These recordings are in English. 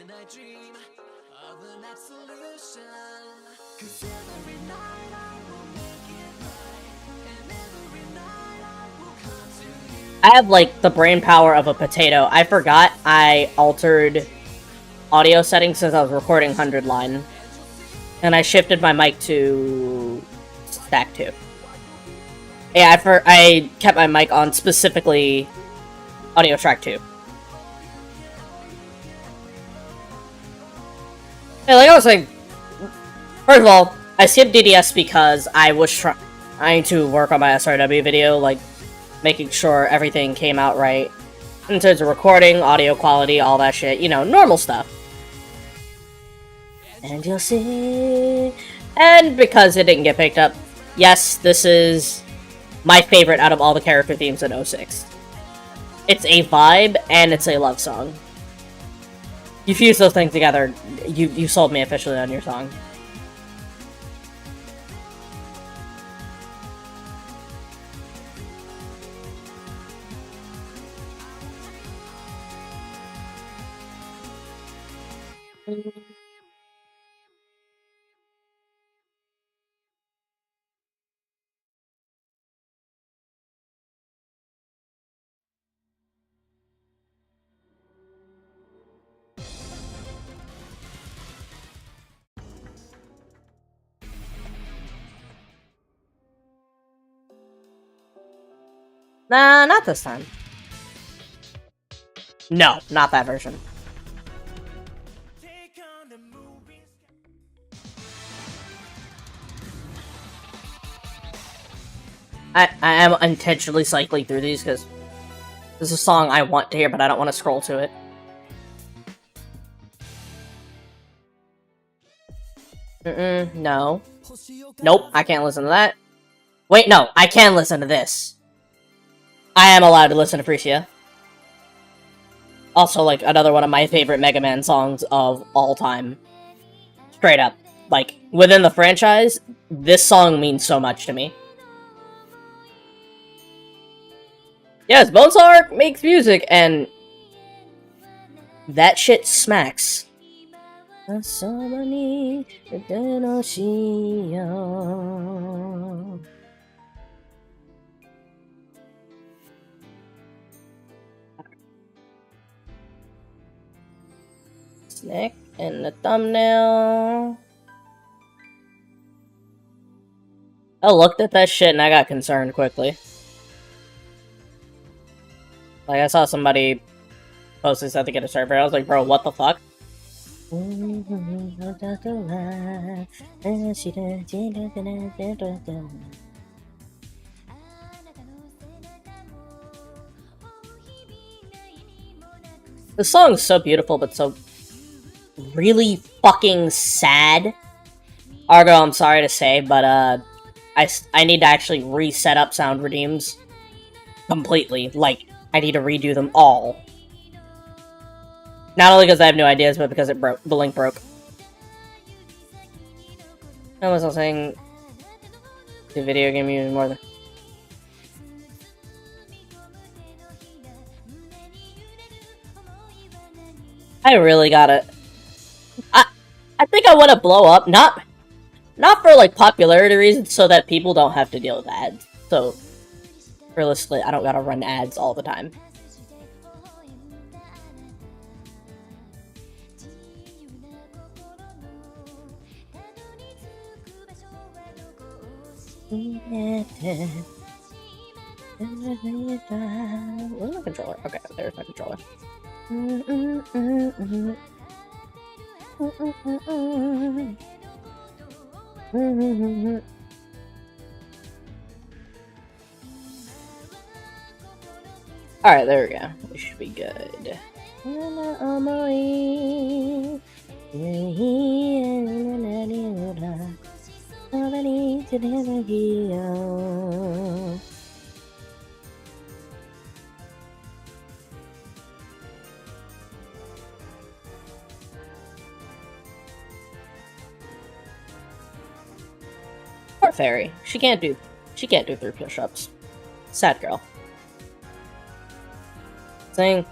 I have, like, the brain power of a potato. I forgot I altered audio settings since I was recording 100 line. And I shifted my mic to stack 2. Yeah, I kept my mic on specifically audio track 2. Hey, like I was saying, first of all, I skipped DDS because I was trying to work on my SRW video, like, making sure everything came out right. In terms of recording, audio quality, all that shit, you know, normal stuff. And you'll see... And because it didn't get picked up, yes, this is my favorite out of all the character themes in 06. It's a vibe, and it's a love song. You fuse those things together, you sold me officially on your song. Nah, not this time. No, not that version. I am intentionally cycling through these because this is a song I want to hear, but I don't want to scroll to it. No. Nope, I can't listen to that. Wait, no, I can listen to this. I am allowed to listen to Freesia. Also, like, another one of my favorite Mega Man songs of all time. Straight up. Like, within the franchise, this song means so much to me. Yes, Bonestar makes music, and that shit smacks. Snake in the thumbnail. I looked at that shit and I got concerned quickly. Like, I saw somebody posting something to get a server. I was like, bro, what the fuck? The song's so beautiful, but so really fucking sad. Argo, I'm sorry to say, but I need to actually reset up sound redeems completely. Like, I need to redo them all. Not only because I have no ideas, but because it broke. The link broke. I was also saying the video game even more than. I really gotta. I think I want to blow up, not for like popularity reasons, so that people don't have to deal with ads. So realistically, I don't gotta run ads all the time. Where's my controller? Okay, there's my controller. Alright, there we go. We should be good. Poor Fairy. She can't do 3 push-ups. Sad girl. Saying,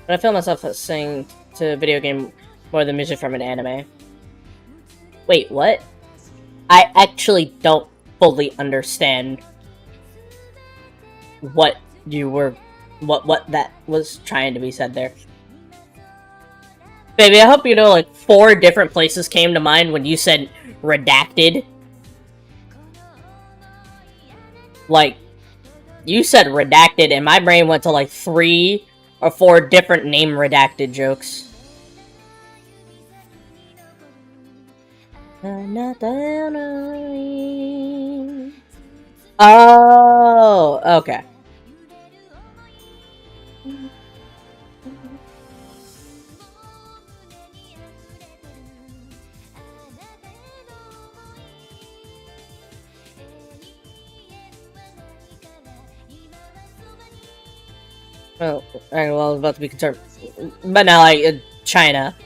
but I feel myself saying to video game more than music from an anime. Wait, what? I actually don't fully understand what you were, what that was trying to be said there. Baby, I hope you know, like, 4 different places came to mind when you said redacted. Like, you said redacted, and my brain went to, like, 3 or 4 different name redacted jokes. Oh, okay. Oh, alright, well, I was about to be concerned. But now, like, China.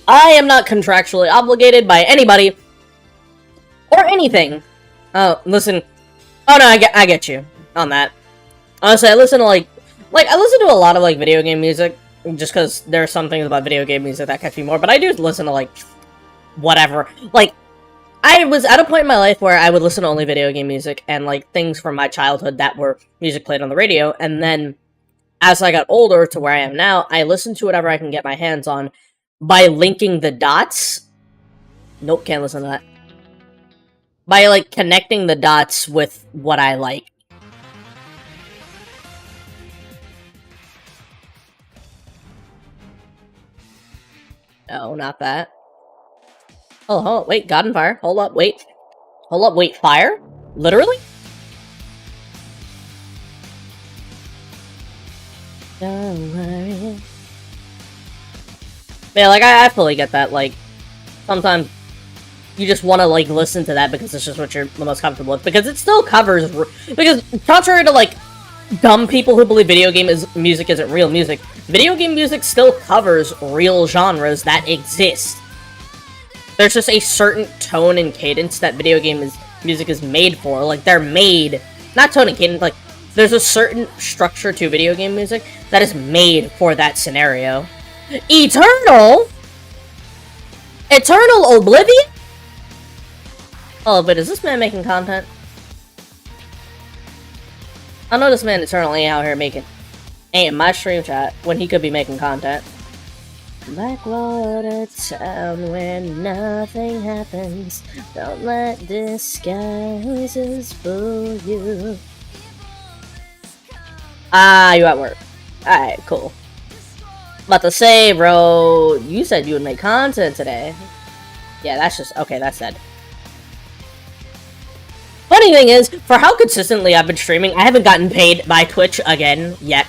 I am not contractually obligated by anybody or anything. Oh, listen. Oh no, I get you on that. Honestly, I listen to I listen to a lot of like video game music just because there are some things about video game music that catch me more. But I do listen to like whatever. Like I was at a point in my life where I would listen to only video game music and like things from my childhood that were music played on the radio. And then as I got older to where I am now, I listen to whatever I can get my hands on by linking the dots. Nope, can't listen to that. By, like, connecting the dots with what I like. No, not that. Oh, wait, God and Fire. Hold up, wait. Hold up, wait, fire? Literally? Don't worry. Yeah, like, I fully get that, like, sometimes you just want to, like, listen to that because it's just what you're the most comfortable with. Because it still covers... Because, contrary to, like, dumb people who believe video game music isn't real music, video game music still covers real genres that exist. There's just a certain tone and cadence that video game music is made for. Like, they're made... Not tone and cadence, like, there's a certain structure to video game music that is made for that scenario. Eternal Oblivion? Oh, but is this man making content? I know this man eternally out here making... Ain't in my stream chat when he could be making content. Blackwater town where nothing happens. Don't let disguises fool you. Ah, you at work. Alright, cool. About to say, bro, you said you would make content today. Yeah, that's just... Okay, that's dead. Funny thing is, for how consistently I've been streaming, I haven't gotten paid by Twitch again, yet.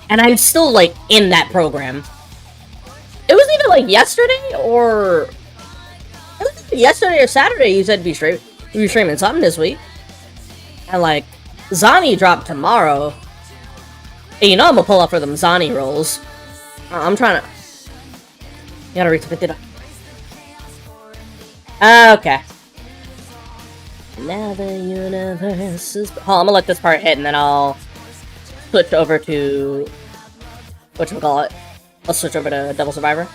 And I'm still, like, in that program. It was either, like, yesterday, or... It was yesterday or Saturday you said you'd be streaming something this week. And, like, Zani dropped tomorrow. Hey, you know I'm gonna pull up for them Zani rolls. I'm trying to... You gotta reach 50. Okay. Now the universe is... Hold on, I'm gonna let this part hit and then I'll switch over to... Whatchamacallit? I'll switch over to Devil Survivor.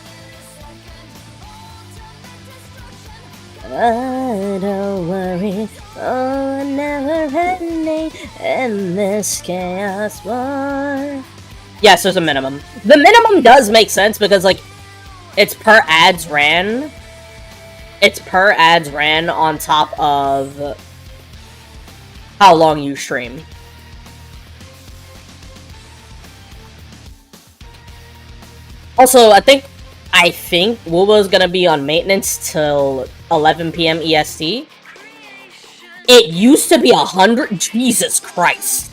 Oh, don't worry. Oh, never ending in this chaos war. Yes, there's a minimum. The minimum does make sense because, like, it's per ads ran. It's per ads ran on top of how long you stream. Also, I think Wooba's gonna be on maintenance till 11 PM EST. It used to be 100. Jesus Christ.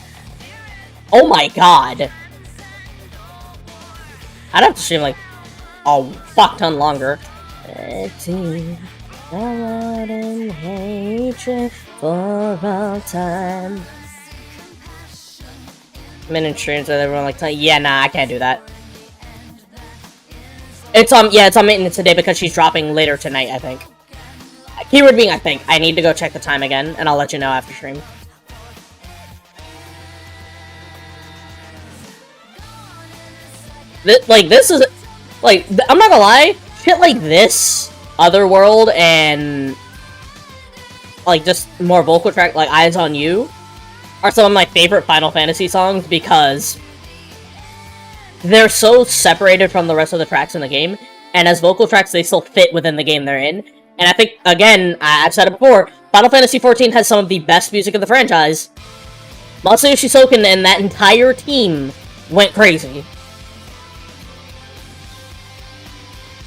Oh my god. I'd have to stream like a fuck ton longer. In hatred for all time. Minute streams that everyone like, yeah, nah, I can't do that. It's on maintenance today because she's dropping later tonight, I think. Keyword being, I think. I need to go check the time again, and I'll let you know after stream. This is, like, I'm not gonna lie, shit like this, Otherworld, and, like, just more vocal track, like Eyes on You, are some of my favorite Final Fantasy songs because they're so separated from the rest of the tracks in the game, and as vocal tracks, they still fit within the game they're in. And I think, again, I've said it before, Final Fantasy XIV has some of the best music in the franchise. Masayoshi Soken and that entire team went crazy.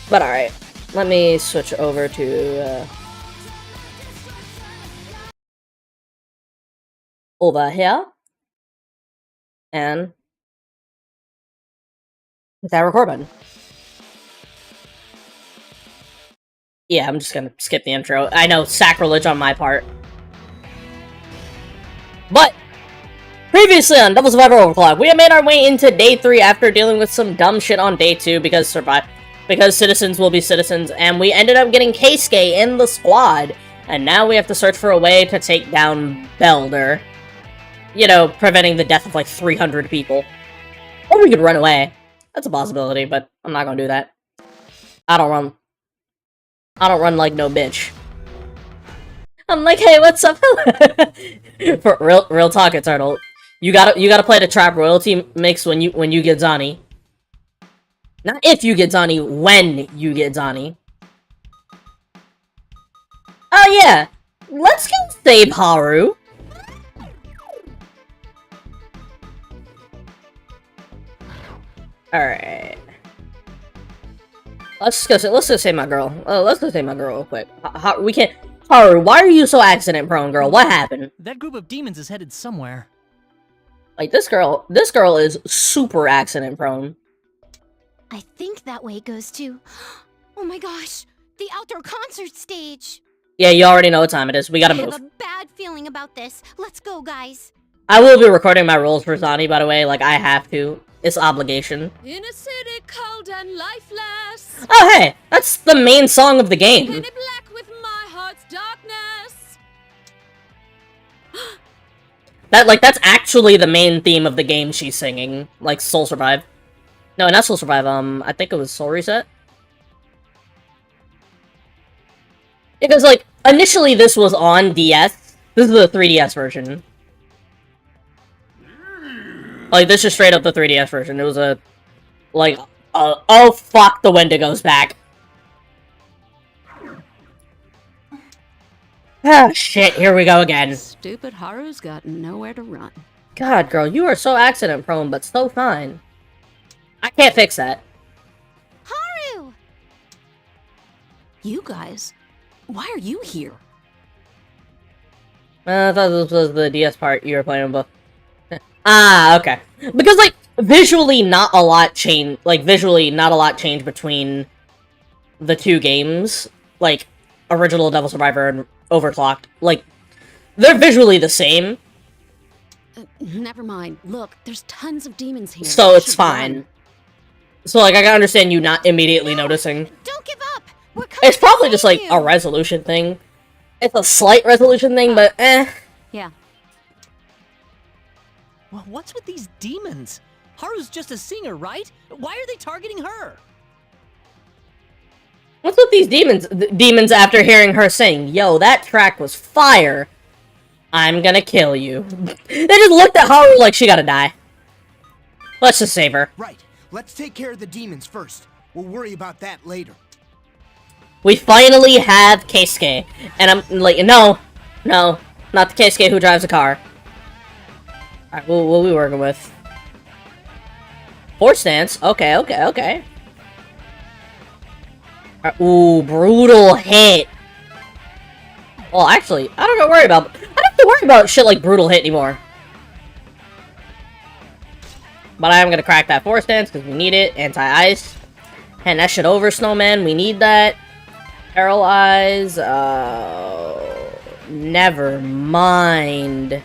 But alright, let me switch over to, over here. And hit that record button. Yeah, I'm just gonna skip the intro. I know, sacrilege on my part. But previously on Double Survivor Overclocked, we have made our way into Day 3 after dealing with some dumb shit on Day 2 because citizens will be citizens, and we ended up getting Keisuke in the squad, and now we have to search for a way to take down Beldr. You know, preventing the death of like 300 people. Or we could run away. That's a possibility, but I'm not gonna do that. I don't run like no bitch. I'm like, hey, what's up? For real talk, Eternal. You gotta play the trap royalty mix when you get Zani. Not if you get Zani, when you get Zani. Oh yeah, let's go save Haru. Alright. Let's go save my girl. Let's go save my girl real quick. We can't. Haru, why are you so accident prone, girl? What happened? That group of demons is headed somewhere. Like, this girl is super accident prone. I think that way goes to... Oh my gosh! The outdoor concert stage! Yeah, you already know what time it is. We gotta move. I have a bad feeling about this. Let's go, guys. I will be recording my roles for Zani, by the way. Like, I have to. It's obligation. In a city cold and lifeless. Oh, hey! That's the main song of the game. Penny black with my heart's darkness. That's actually the main theme of the game she's singing. Like, Soul Survive. No, not Soul Survive, I think it was Soul Reset. Because, like, initially this was on DS. This is the 3DS version. Like, this is straight up the 3DS version. It was a... Like, oh fuck, the Wendigo's back. Ah, shit, here we go again. Stupid Haru's got nowhere to run. God, girl, you are so accident prone, but so fine. I can't fix that. Haru! You guys, why are you here? I thought this was the DS part you were playing with. Ah, okay. Because, like, visually not a lot changed between the two games. Like, original Devil Survivor and Overclocked. Like, they're visually the same. Never mind. Look, there's tons of demons here. So it's fine. So, like, I can understand you not immediately noticing. Don't give up! We're coming It's probably to just, save like, you. a resolution thing. It's a slight resolution thing, but eh. Yeah. Well, what's with these demons? Haru's just a singer, right? Why are they targeting her? What's with these demons after hearing her sing? Yo, that track was fire. I'm gonna kill you. They just looked at Haru like she gotta die. Let's just save her. Right. Let's take care of the demons first. We'll worry about that later. We finally have Keisuke. And I'm like, no, not the Keisuke who drives a car. Alright, what are we working with? Force stance. Okay. Alright, ooh, brutal hit. Well, actually, I don't have to worry about shit like brutal hit anymore. But I am gonna crack that force stance because we need it. Anti-ice. Hand that shit over, Snowman. We need that. Paralyze. Never mind.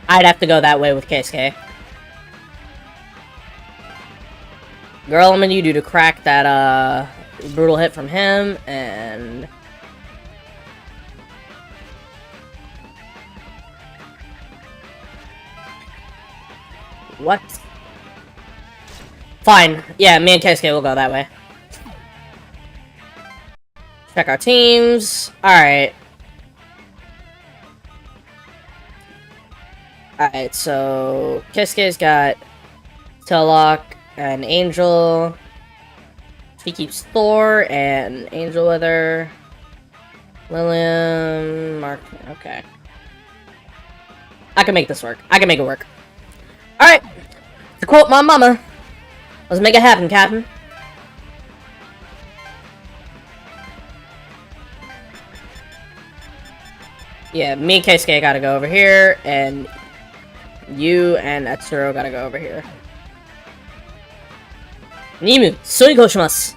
I'd have to go that way with Keisuke. Girl, I'm gonna need you to crack that, brutal hit from him, and... What? Fine. Yeah, me and Keisuke will go that way. Check our teams. Alright. Alright, so Keisuke's got Tellock and Angel. She keeps Thor and Angel with her. Lillian, Mark. Okay. I can make this work. I can make it work. Alright. To quote my mama, let's make it happen, Captain. Yeah, me and Keisuke gotta go over here, and you and Etsuro gotta go over here. Nimu, suigo shimasu.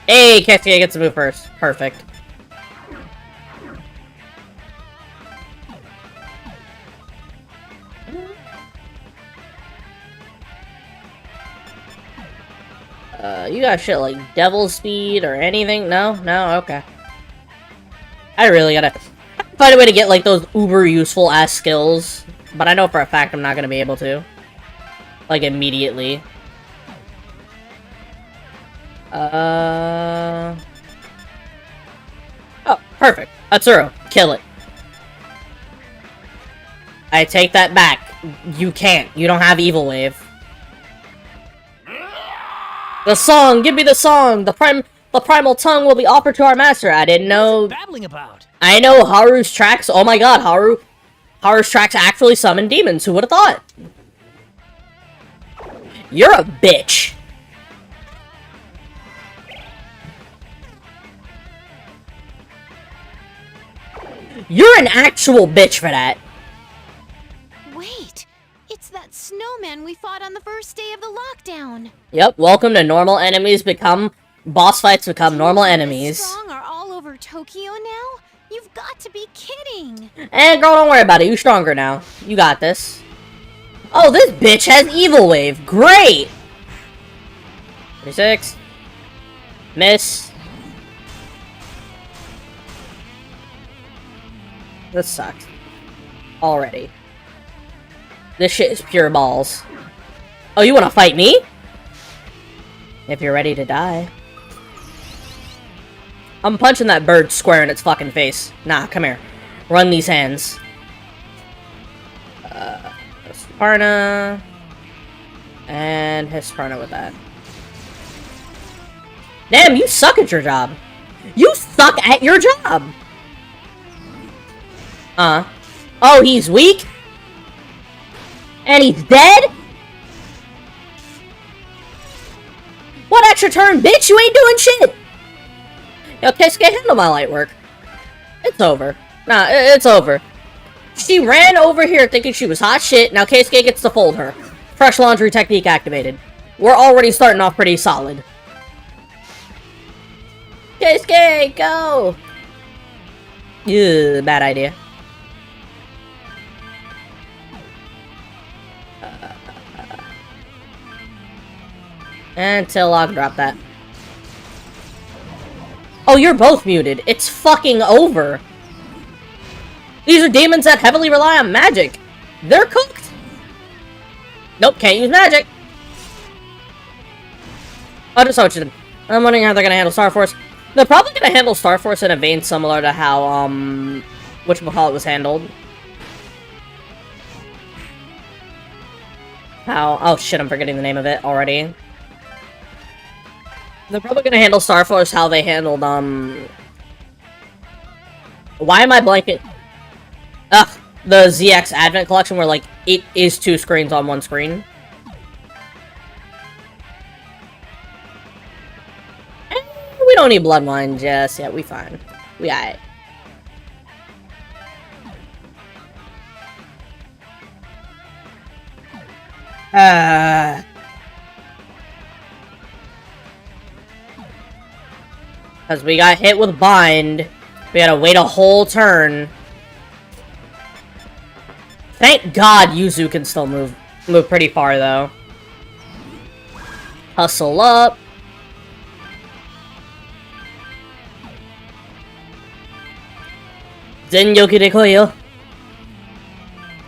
Hey, Keisuke gets to move first. Perfect. You got shit like devil speed or anything? No? No? Okay. I really gotta find a way to get like those uber useful ass skills, but I know for a fact I'm not gonna be able to. Like immediately. Oh, perfect. Atsuro, kill it. I take that back. You can't. You don't have Evil Wave. The song! Give me the song! The primal tongue will be offered to our master. I didn't know... Babbling about? I know Haru's tracks... Oh my god, Haru's tracks actually summon demons. Who would have thought? You're a bitch. You're an actual bitch for that. Wait, it's that snowman we fought on the first day of the lockdown. Yep, welcome to normal enemies become... Boss fights become normal enemies. Strong are all over Tokyo now? You've got to be kidding. And girl, don't worry about it. You're stronger now. You got this. Oh, this bitch has Evil Wave. Great! 36. Miss. This sucks. Already. This shit is pure balls. Oh, you wanna fight me? If you're ready to die. I'm punching that bird square in its fucking face. Nah, come here. Run these hands. Husqvarna. And Husqvarna with that. Damn, you suck at your job. You suck at your job! Oh, he's weak? And he's dead? What extra turn, bitch? You ain't doing shit! Yo, Keisuke, handle my light work. It's over. Nah, it's over. She ran over here thinking she was hot shit. Now Keisuke gets to fold her. Fresh laundry technique activated. We're already starting off pretty solid. Keisuke, go! Ew, bad idea. And Tillog, drop that. Oh, you're both muted. It's fucking over. These are demons that heavily rely on magic. They're cooked. Nope, can't use magic. I just saw what you did. I'm wondering how they're gonna handle Star Force. They're probably gonna handle Star Force in a vein similar to how, whatchamacallit was handled. How, oh shit, I'm forgetting the name of it already. They're probably gonna handle Star Force how they handled, why am I blanking? Ugh, the ZX Advent Collection where, like, it is 2 screens on 1 screen. We don't need blood wine just yet, we fine. We aight. Because we got hit with bind. We had to wait a whole turn. Thank God Yuzu can still move pretty far, though. Hustle up. Zenyoku de Koyo.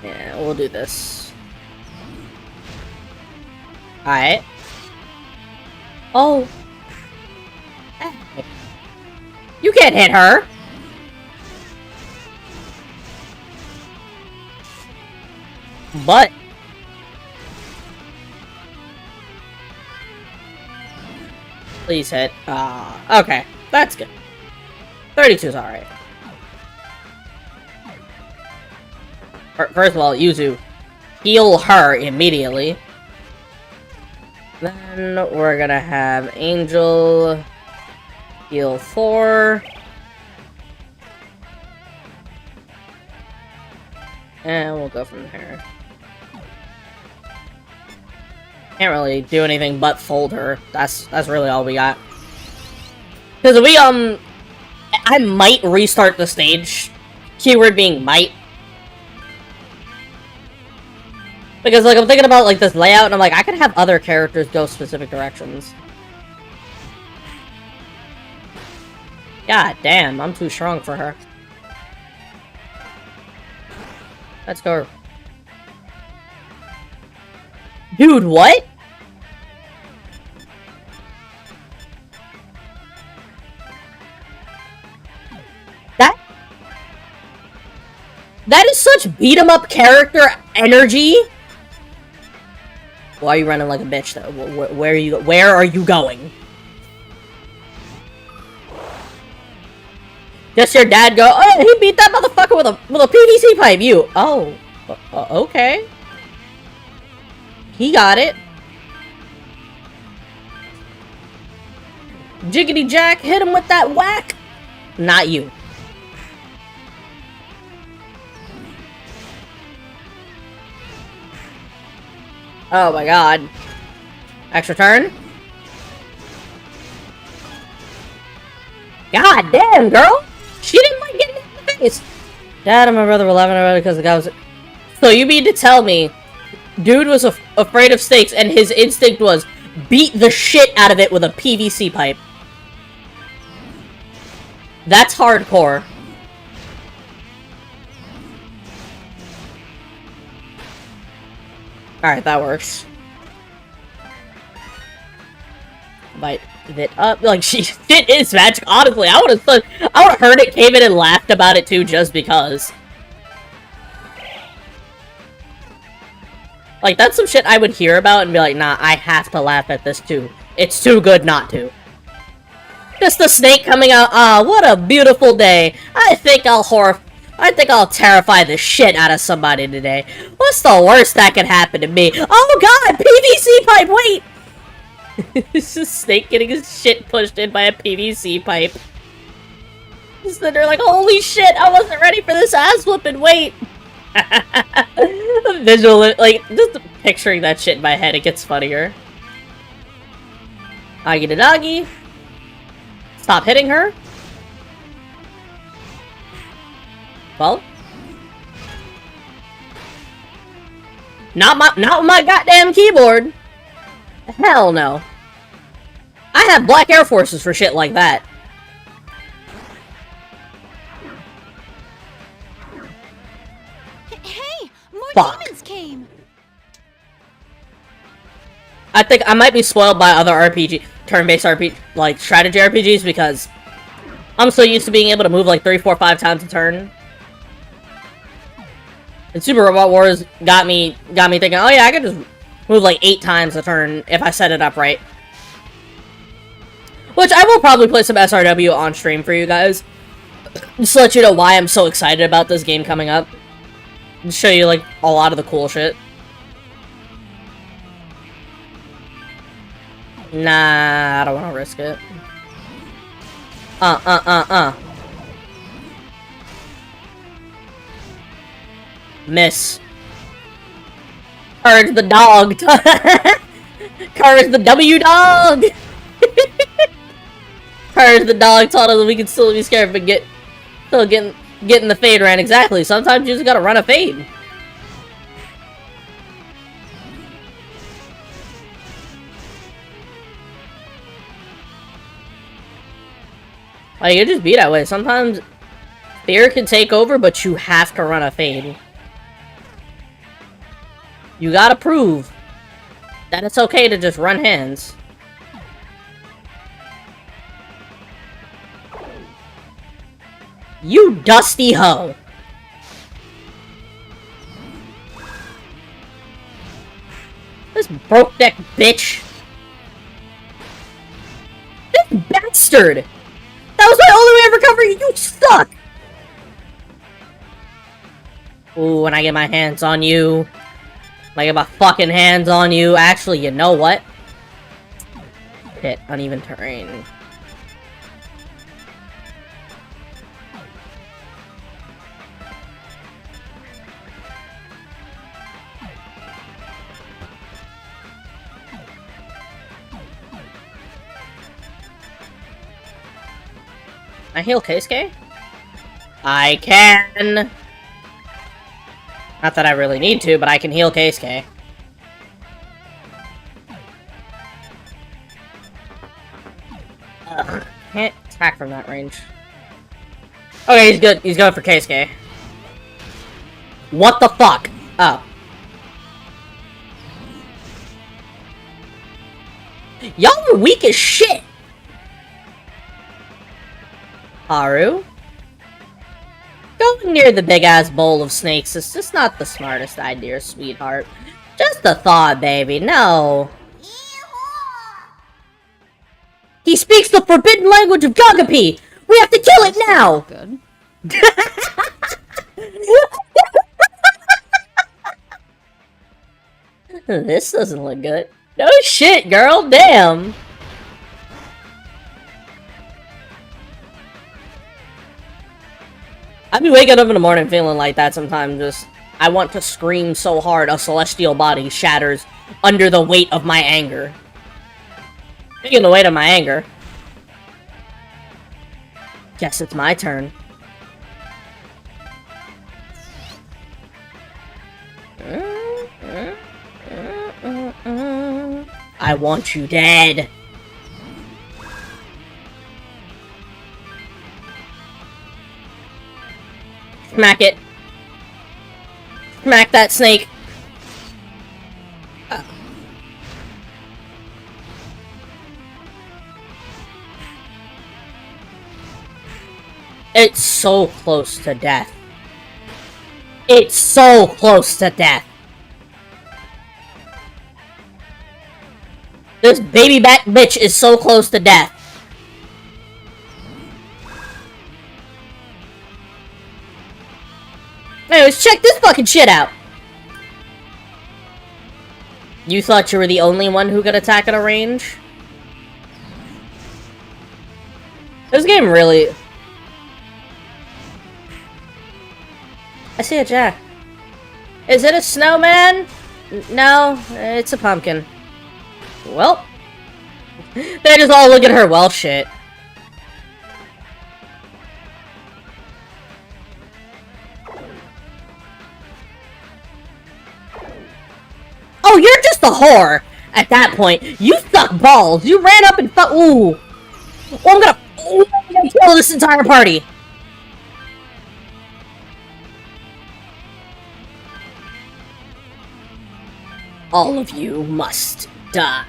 Yeah, we'll do this. Alright. Oh. You can't hit her! But... Please hit. Okay. That's good. 32's alright. First of all, Yuzu, heal her immediately. Then we're gonna have Angel heal 4. And we'll go from there. Can't really do anything but fold her. That's really all we got. Because we, I might restart the stage. Keyword being might. Because, like, I'm thinking about, like, this layout, and I'm like, I could have other characters go specific directions. God damn, I'm too strong for her. Let's go. Dude, what? That is such beat-em-up character energy. Why are you running like a bitch, though? Where are you going? Just your dad go, oh, he beat that motherfucker with a PVC pipe. You, oh, okay. He got it. Jiggity Jack, hit him with that whack. Not you. Oh my god. Extra turn? God damn, girl! She didn't like getting in the face! Dad and my brother were laughing about it because the guy was... So you mean to tell me, dude was afraid of snakes and his instinct was beat the shit out of it with a PVC pipe. That's hardcore. Alright, that works. Bite it up. Like, shit is magic. Honestly, I would've heard it, came in and laughed about it too, just because. Like, that's some shit I would hear about and be like, nah, I have to laugh at this too. It's too good not to. Just the snake coming out, what a beautiful day. I think I'll terrify the shit out of somebody today. What's the worst that could happen to me? Oh god, PVC pipe, wait! It's a snake getting his shit pushed in by a PVC pipe. Just then they're like, holy shit, I wasn't ready for this ass whooping, wait! Visual, like, just picturing that shit in my head, it gets funnier. Aggie to doggy. Stop hitting her. Well, not my goddamn keyboard. Hell no. I have Black Air Forces for shit like that. Hey, more Fuck. demons came. I think I might be spoiled by other RPG, turn-based RPG, like strategy RPGs, because I'm so used to being able to move like 3, 4, 5 times a turn. And Super Robot Wars got me thinking, oh yeah, I could just move like 8 times a turn if I set it up right. Which I will probably play some SRW on stream for you guys. Just to let you know why I'm so excited about this game coming up. Just show you like a lot of the cool shit. Nah, I don't want to risk it. Miss. Courage the dog. Courage the W dog. Courage the dog taught us we can still be scared, but still getting the fade ran. Exactly. Sometimes you just gotta run a fade. Like, it just be that way. Sometimes Fear can take over, but you have to run a fade. You gotta prove that it's okay to just run hands. You dusty hoe. This broke neck bitch. This bastard. That was my only way of recovering. You suck. Ooh, when I get my hands on you. When I get my fucking hands on you. Actually, you know what? Hit uneven terrain. I heal Keisuke? I can! Not that I really need to, but I can heal Keisuke. Ugh, can't attack from that range. Okay, he's good. He's going for Keisuke. What the fuck? Oh. Y'all are weak as shit! Haru? Going near the big-ass bowl of snakes is just not the smartest idea, sweetheart. Just a thought, baby. No. He speaks the forbidden language of Gagapi! We have to kill it now! Good. This doesn't look good. No shit, girl. Damn. I be waking up in the morning feeling like that sometimes. Just, I want to scream so hard a celestial body shatters under the weight of my anger. Speaking of the weight of my anger. Guess it's my turn. I want you dead. Smack it. Smack that snake. It's so close to death. It's so close to death. This baby back bitch is so close to death. Anyways, check this fucking shit out. You thought you were the only one who could attack at a range? This game really... I see a jack. Is it a snowman? No, it's a pumpkin. Well, they just all look at her. Well, shit. Oh, you're just a whore. At that point, you suck balls. You ran up and ooh. Oh, I'm gonna kill this entire party. All of you must die.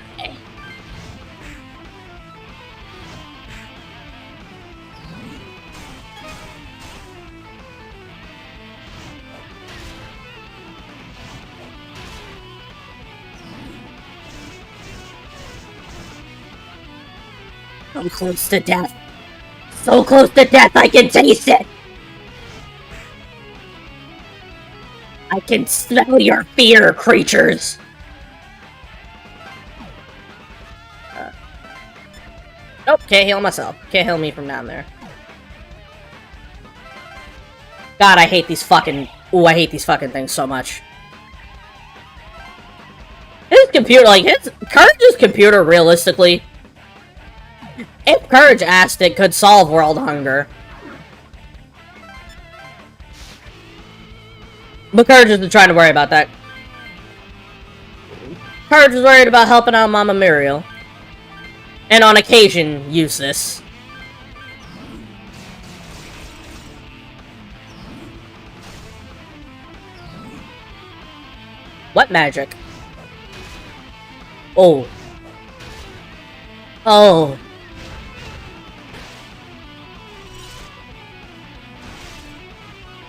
I'm close to death. So close to death, I can taste it. I can smell your fear, creatures. Nope, can't heal myself. Can't heal me from down there. God, I hate these fucking... Ooh, I hate these fucking things so much. His computer, like, Courage's computer, realistically... If Courage asked, it could solve world hunger. But Courage isn't trying to worry about that. Courage is worried about helping out Mama Muriel. And on occasion, use this. What magic? Oh. Oh.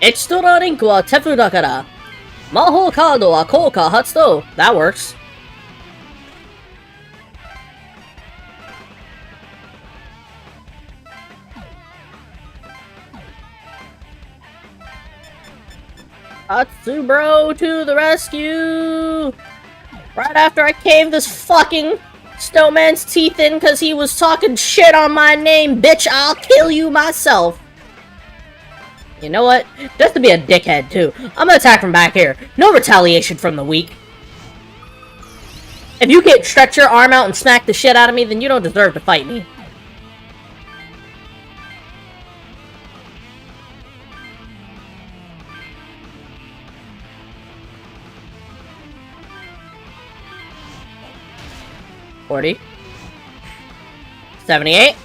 Ichido no rinku wa tefu dakara. Mahou card wa kouka hatsudo. That works. Hatsu bro to the rescue! Right after I caved this fucking snowman's teeth in because he was talking shit on my name, bitch, I'll kill you myself. You know what? Just to be a dickhead, too. I'm gonna attack from back here. No retaliation from the weak. If you can't stretch your arm out and smack the shit out of me, then you don't deserve to fight me. $40. 78.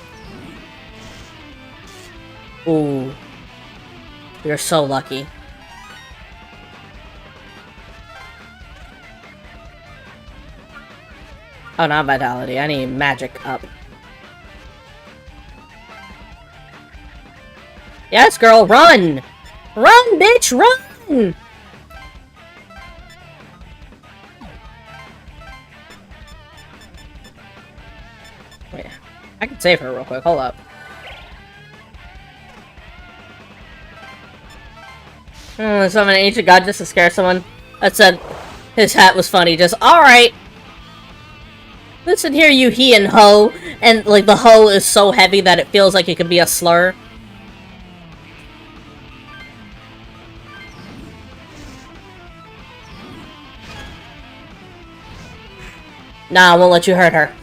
Ooh. You're so lucky. Oh, not vitality. I need magic up. Yes, girl, run! Run, bitch, run! Wait, I can save her real quick. Hold up. Summon an ancient god just to scare someone. That said, his hat was funny. Just, alright. Listen here, you he and ho. And, like, the ho is so heavy that it feels like it could be a slur. Nah, I won't let you hurt her.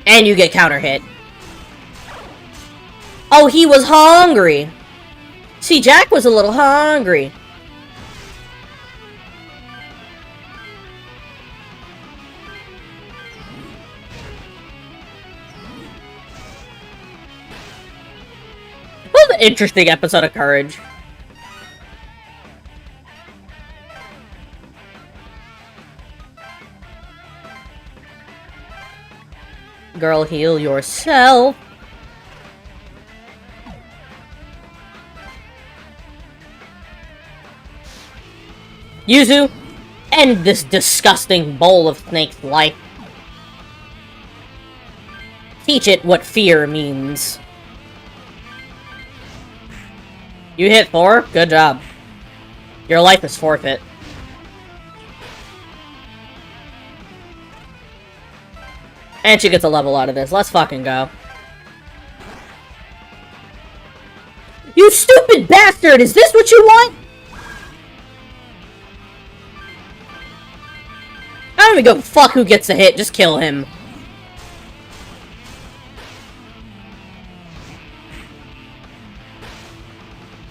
And you get counter hit. Oh, he was hungry. See, Jack was a little hungry. What an interesting episode of Courage. Girl, heal yourself. Yuzu, end this disgusting bowl of snake's life. Teach it what fear means. You hit 4? Good job. Your life is forfeit. And she gets a level out of this. Let's fucking go. You stupid bastard! Is this what you want? I don't even give a fuck who gets a hit. Just kill him.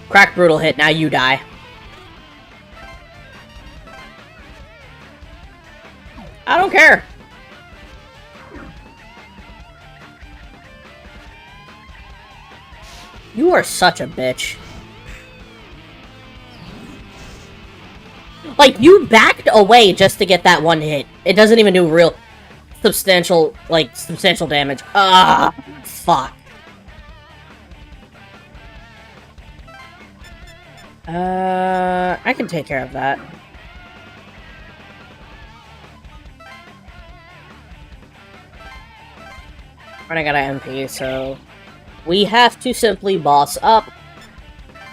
Crack brutal hit. Now you die. I don't care. You are such a bitch. Like, you backed away just to get that one hit. It doesn't even do real substantial damage. Ah, fuck. I can take care of that. Running out of MP, so we have to simply boss up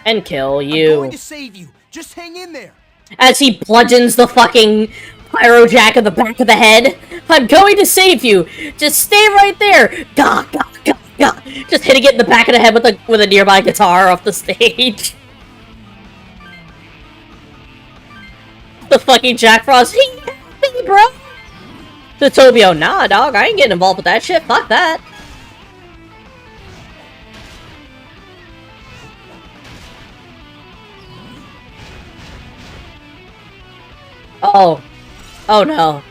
and kill you. I'm going to save you. Just hang in there. As he bludgeons the fucking Pyro Jack in the back of the head. I'm going to save you. Just stay right there. Gah, gah, gah, gah. Just hitting it in the back of the head with a nearby guitar off the stage. The fucking Jack Frost. He helped me, bro. The Tobio, nah, dog. I ain't getting involved with that shit. Fuck that. Oh. Oh no.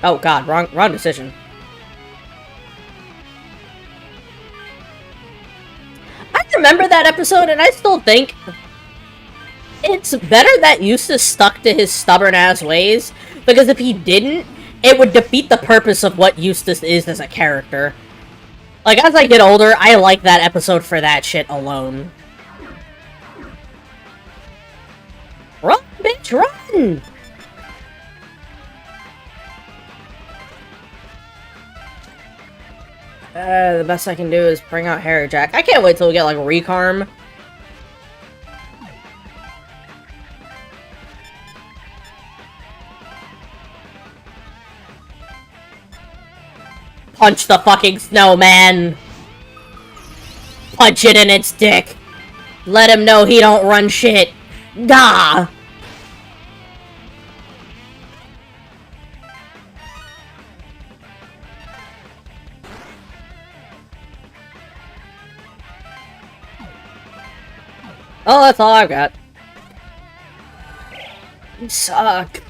Oh god, wrong decision. I remember that episode, and I still think it's better that Eustace stuck to his stubborn-ass ways, because if he didn't, it would defeat the purpose of what Eustace is as a character. Like, as I get older, I like that episode for that shit alone. Run, bitch, run! The best I can do is bring out Harry Jack. I can't wait till we get, like, Recarm. Punch the fucking snowman! Punch it in its dick! Let him know he don't run shit! Gah! Oh, that's all I've got. You suck.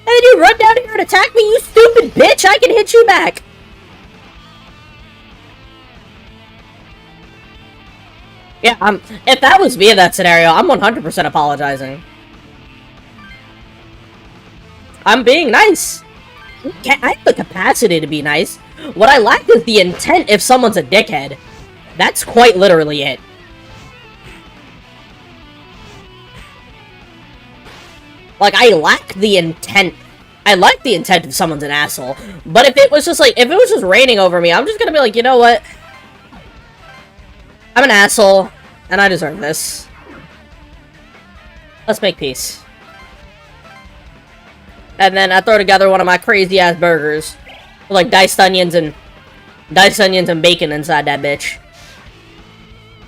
And then you run down here and attack me, you stupid bitch! I can hit you back! Yeah, if that was me in that scenario, I'm 100% apologizing. I'm being nice. I have the capacity to be nice. What I lack is the intent if someone's a dickhead. That's quite literally it. Like, I lack the intent. I like the intent if someone's an asshole. But if it was just like, if it was just raining over me, I'm just gonna be like, you know what? I'm an asshole, and I deserve this. Let's make peace. And then I throw together one of my crazy-ass burgers. With, like, diced onions and bacon inside that bitch.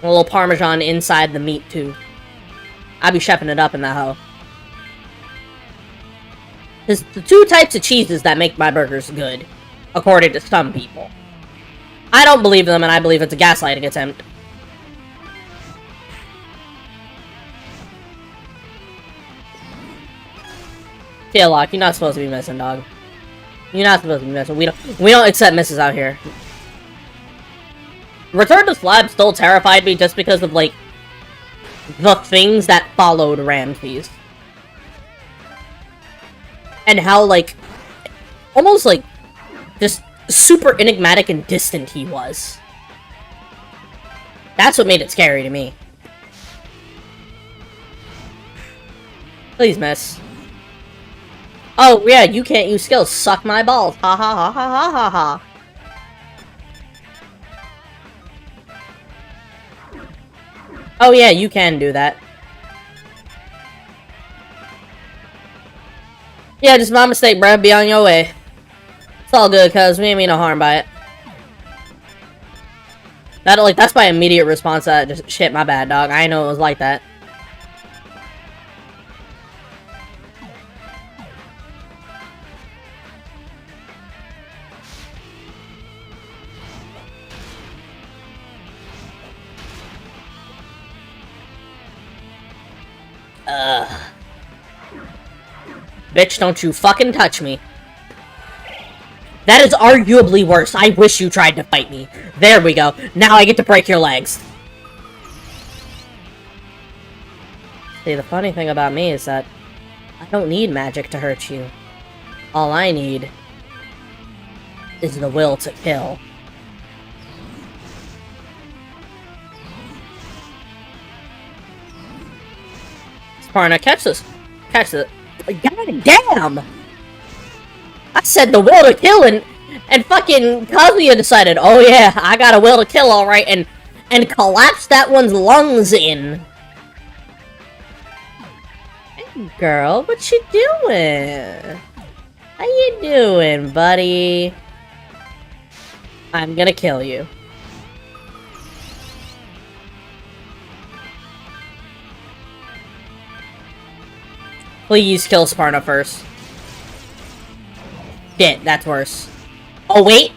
A little Parmesan inside the meat, too. I be chefing it up in that hoe. There's the two types of cheeses that make my burgers good, according to some people. I don't believe them, and I believe it's a gaslighting attempt. Taillock, you're not supposed to be missing, dog. You're not supposed to be missing. We don't accept misses out here. Return to Slab still terrified me just because of, like, the things that followed Ramses. And how, like, almost, like, just super enigmatic and distant he was. That's what made it scary to me. Please miss. Oh, yeah, you can't use skills. Suck my balls. Ha ha ha ha ha ha ha. Oh yeah, you can do that. Yeah, just my mistake, bruh. Be on your way. It's all good, cuz we ain't mean no harm by it. That's my immediate response to that. Just, shit, my bad, dog. I know it was like that. Bitch, don't you fucking touch me. That is arguably worse. I wish you tried to fight me. There we go. Now I get to break your legs. See, the funny thing about me is that I don't need magic to hurt you. All I need is the will to kill. Sparna, catch this. Catch this. God damn! I said the will to kill, and fucking Kazuya decided, oh yeah, I got a will to kill alright, and collapsed that one's lungs in. Hey girl, what you doing? How you doing, buddy? I'm gonna kill you. Please kill Sparna first. Shit, that's worse. Oh, wait!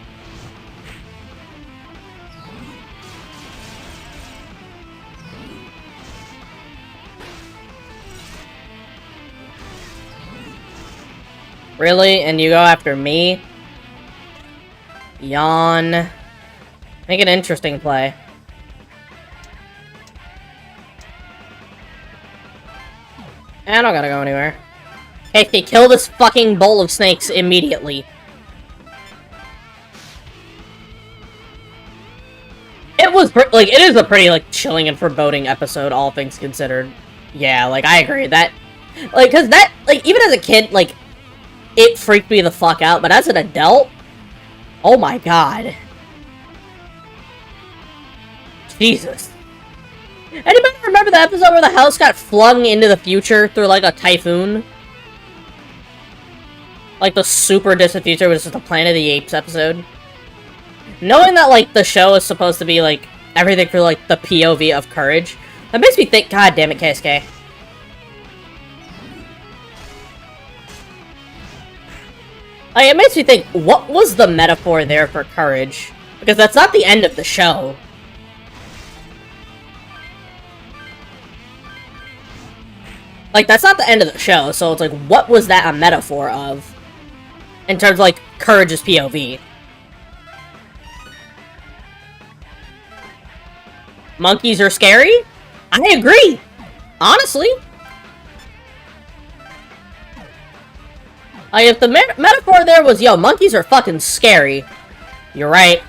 Really? And you go after me? Yawn. Make an interesting play. I don't gotta go anywhere. Hey, kill this fucking bowl of snakes immediately. It was, like, it is a pretty, like, chilling and foreboding episode, all things considered. Yeah, like, I agree. That, like, cause that, like, even as a kid, like, it freaked me the fuck out, but as an adult, oh my god. Jesus. Anybody remember the episode where the house got flung into the future through, like, a typhoon? Like, the super distant future was just a Planet of the Apes episode. Knowing that, like, the show is supposed to be, like, everything for, like, the POV of Courage, that makes me think, god damn it, KSK. Like, it makes me think, what was the metaphor there for Courage? Because that's not the end of the show. Like, that's not the end of the show, so it's like, what was that a metaphor of? In terms of, like, Courage's POV. Monkeys are scary? I agree! Honestly. Like, if the metaphor there was, yo, monkeys are fucking scary, you're right.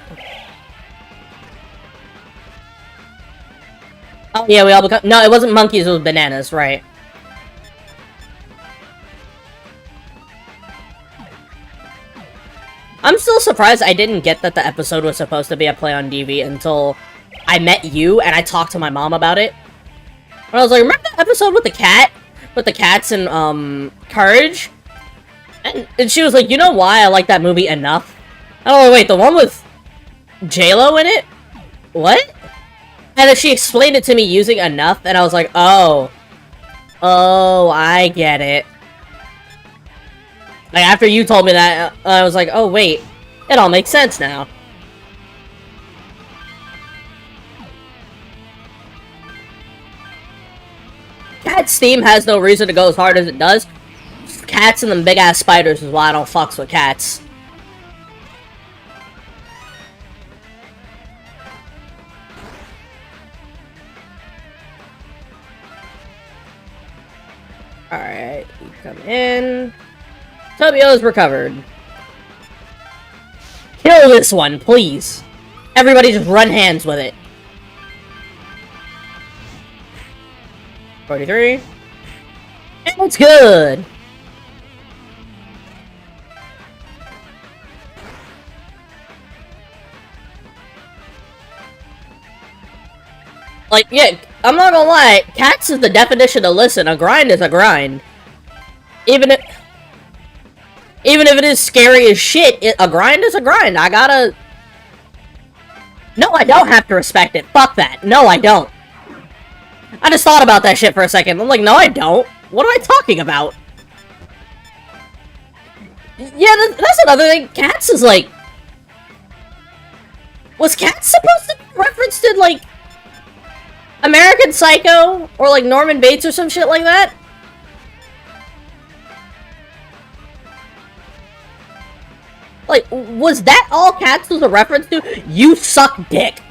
Oh, yeah, we all become- no, it wasn't monkeys, it was bananas, right. I'm still surprised I didn't get that the episode was supposed to be a play on DV until I met you and I talked to my mom about it. And I was like, remember that episode with the cat? With the cats and, Courage? And she was like, you know why I like that movie enough? Oh, wait, the one with J-Lo in it? What? And then she explained it to me using enough, and I was like, oh. Oh, I get it. Like, after you told me that, I was like, oh, wait. It all makes sense now. Cat's theme has no reason to go as hard as it does. Cats and them big-ass spiders is why I don't fucks with cats. Alright, you come in. Tobio's recovered. Kill this one, please. Everybody just run hands with it. 43. And it's good! Like, yeah, I'm not gonna lie, cats is the definition of listen, a grind is a grind. Even if it is scary as shit, a grind is a grind. I gotta... No, I don't have to respect it. Fuck that. No, I don't. I just thought about that shit for a second. I'm like, no, I don't. What am I talking about? Yeah, that's another thing. Cats is like... Was Cats supposed to be referenced in, like... American Psycho? Or, like, Norman Bates or some shit like that? Like, was that all Cats was a reference to? You suck dick.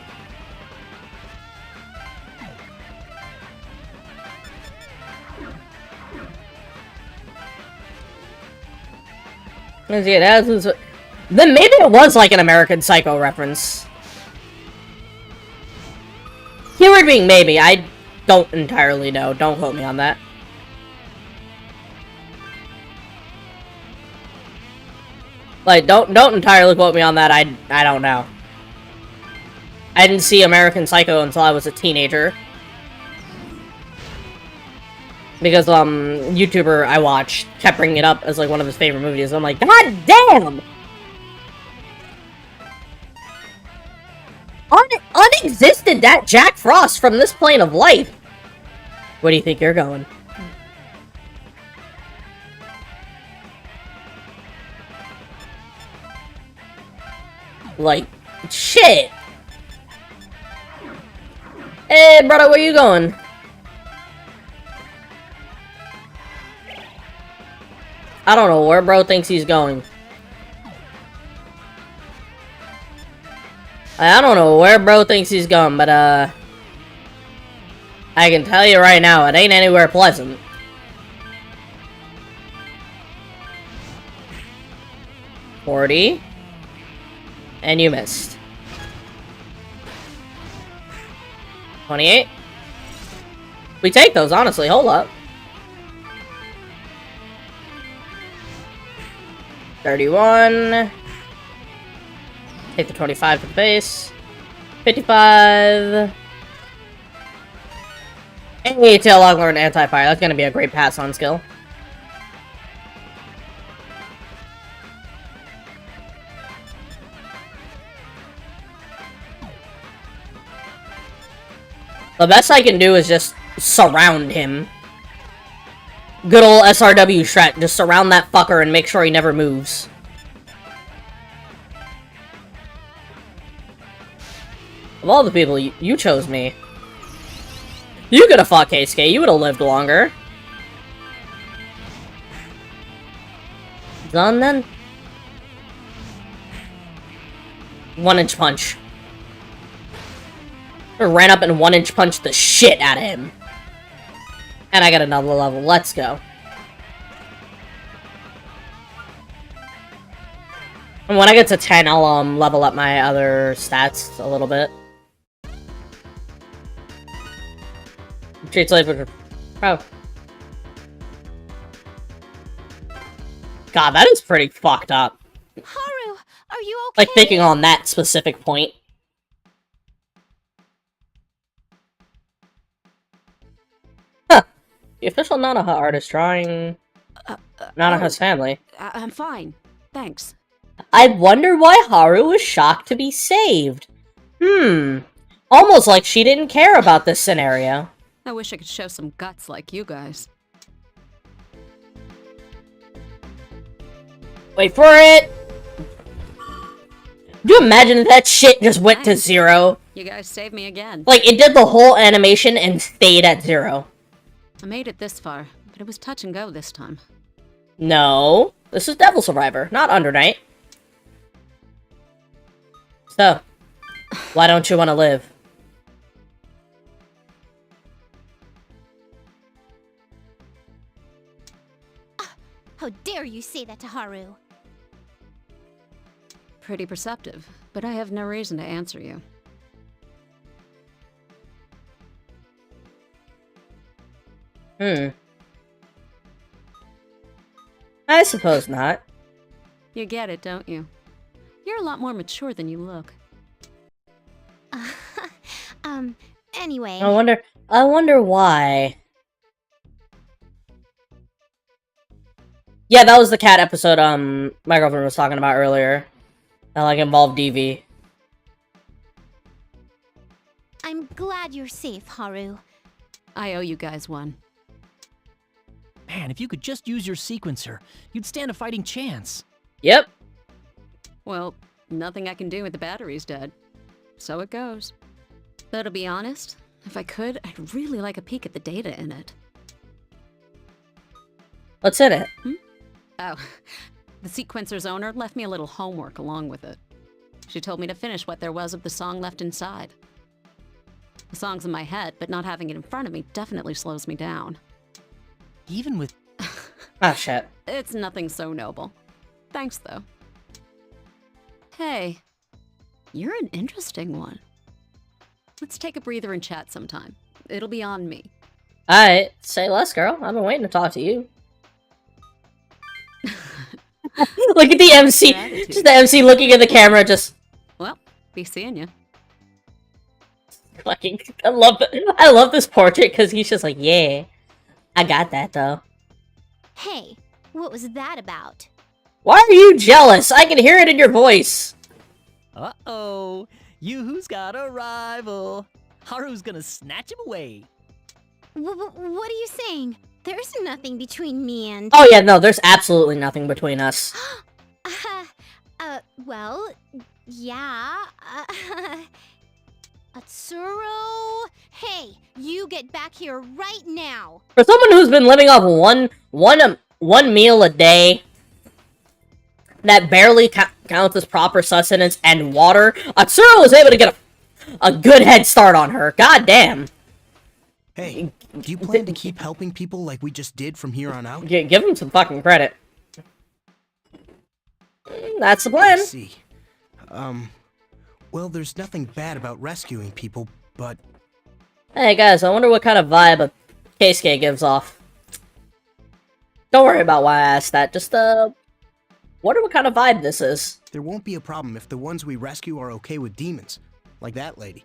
Then maybe it was like an American Psycho reference. Keyword being maybe. I don't entirely know. Don't quote me on that. Like, don't entirely quote me on that. I don't know. I didn't see American Psycho until I was a teenager. Because, YouTuber I watched kept bringing it up as, like, one of his favorite movies. I'm like, god damn! Unexisted that Jack Frost from this plane of life! Where do you think you're going? Like, shit! Hey, brother, where you going? I don't know where bro thinks he's going. I don't know where bro thinks he's going, but, I can tell you right now, it ain't anywhere pleasant. $40. And you missed. 28. We take those, honestly. Hold up. 31. Take the 25 to the base. 55. Hey, Taillog learned anti-fire. That's gonna be a great pass-on skill. The best I can do is just surround him. Good old SRW strat. Just surround that fucker and make sure he never moves. Of all the people, you chose me. You could have fought Keisuke. You would have lived longer. Done then? 1-inch punch. I ran up and 1-inch punched the shit out of him. And I got another level. Let's go. And when I get to 10, I'll level up my other stats a little bit. Treats like oh. God, that is pretty fucked up. Haru, are you okay? Like, thinking on that specific point. Huh. The official Nanoha artist drawing Nanoha's family. I'm fine. Thanks. I wonder why Haru was shocked to be saved. Almost like she didn't care about this scenario. I wish I could show some guts like you guys. Wait for it! Do you imagine if that shit just went to 0? You guys saved me again. Like, it did the whole animation and stayed at 0. I made it this far, but it was touch and go this time. No. This is Devil Survivor, not Under Night. So, why don't you want to live? How dare you say that to Haru? Pretty perceptive, but I have no reason to answer you. I suppose not. You get it, don't you? You're a lot more mature than you look. Anyway. I wonder why. Yeah, that was the cat episode, my girlfriend was talking about earlier. That, like, involved DV. I'm glad you're safe, Haru. I owe you guys one. Man, if you could just use your sequencer, you'd stand a fighting chance. Yep. Well, nothing I can do with the batteries dead. So it goes. Though to be honest, if I could, I'd really like a peek at the data in it. What's in it? Oh, the sequencer's owner left me a little homework along with it. She told me to finish what there was of the song left inside. The song's in my head, but not having it in front of me definitely slows me down. Even with... Ah, shit. It's nothing so noble. Thanks, though. Hey, you're an interesting one. Let's take a breather and chat sometime. It'll be on me. Alright, say less, girl. I've been waiting to talk to you. Look at the MC. Just the MC looking at the camera, just... Well, be seeing ya. Fucking... I love this portrait, because he's just like, yeah. I got that, though. Hey, what was that about? Why are you jealous? I can hear it in your voice. Uh-oh. Yoo-hoo's got a rival. Haru's gonna snatch him away. What are you saying? There's nothing between me and... Oh yeah, no, there's absolutely nothing between us. Well, yeah, Atsuro... Hey, you get back here right now! For someone who's been living off one meal a day, that counts as proper sustenance and water, Atsuro was able to get a good head start on her. God damn. Hey, do you plan to keep helping people like we just did from here on out? Give him some fucking credit. That's the plan. I see. Well, there's nothing bad about rescuing people, but... Hey guys, I wonder what kind of vibe a Keisuke gives off. Don't worry about why I asked that, just, wonder what kind of vibe this is. There won't be a problem if the ones we rescue are okay with demons, like that lady.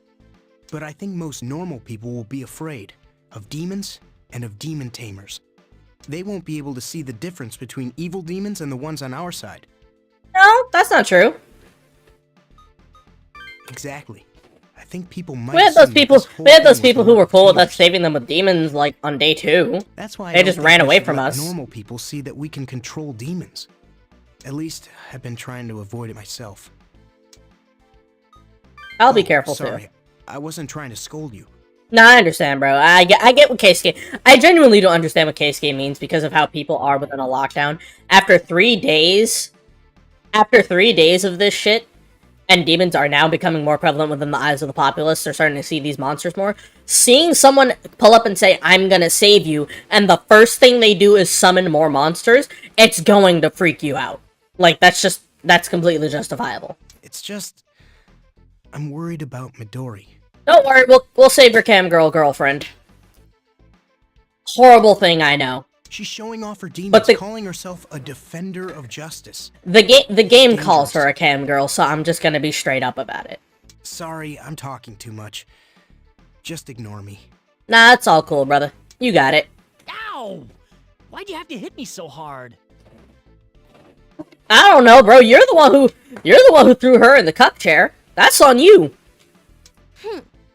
But I think most normal people will be afraid of demons and of demon tamers. They won't be able to see the difference between evil demons and the ones on our side. No, that's not true. Exactly. I think people might. We had those people who were cool with us saving them with demons, like, on day 2. That's why they just ran away from us. Normal people see that we can control demons. At least, I've been trying to avoid it myself. I'll be careful, sorry. too. I wasn't trying to scold you. Nah, I understand, bro. I get what Keisuke... I genuinely don't understand what Keisuke means because of how people are within a lockdown. After 3 days... After 3 days of this shit, and demons are now becoming more prevalent within the eyes of the populace, they're starting to see these monsters more. Seeing someone pull up and say, I'm gonna save you, and the first thing they do is summon more monsters, it's going to freak you out. Like, that's completely justifiable. It's just... I'm worried about Midori. Don't worry, we'll save your cam girlfriend. Horrible thing, I know. She's showing off her demons, calling herself a defender of justice. The game calls her a cam girl, so I'm just gonna be straight up about it. Sorry, I'm talking too much. Just ignore me. Nah, it's all cool, brother. You got it. Ow! Why'd you have to hit me so hard? I don't know, bro. You're the one who threw her in the cup chair. That's on you.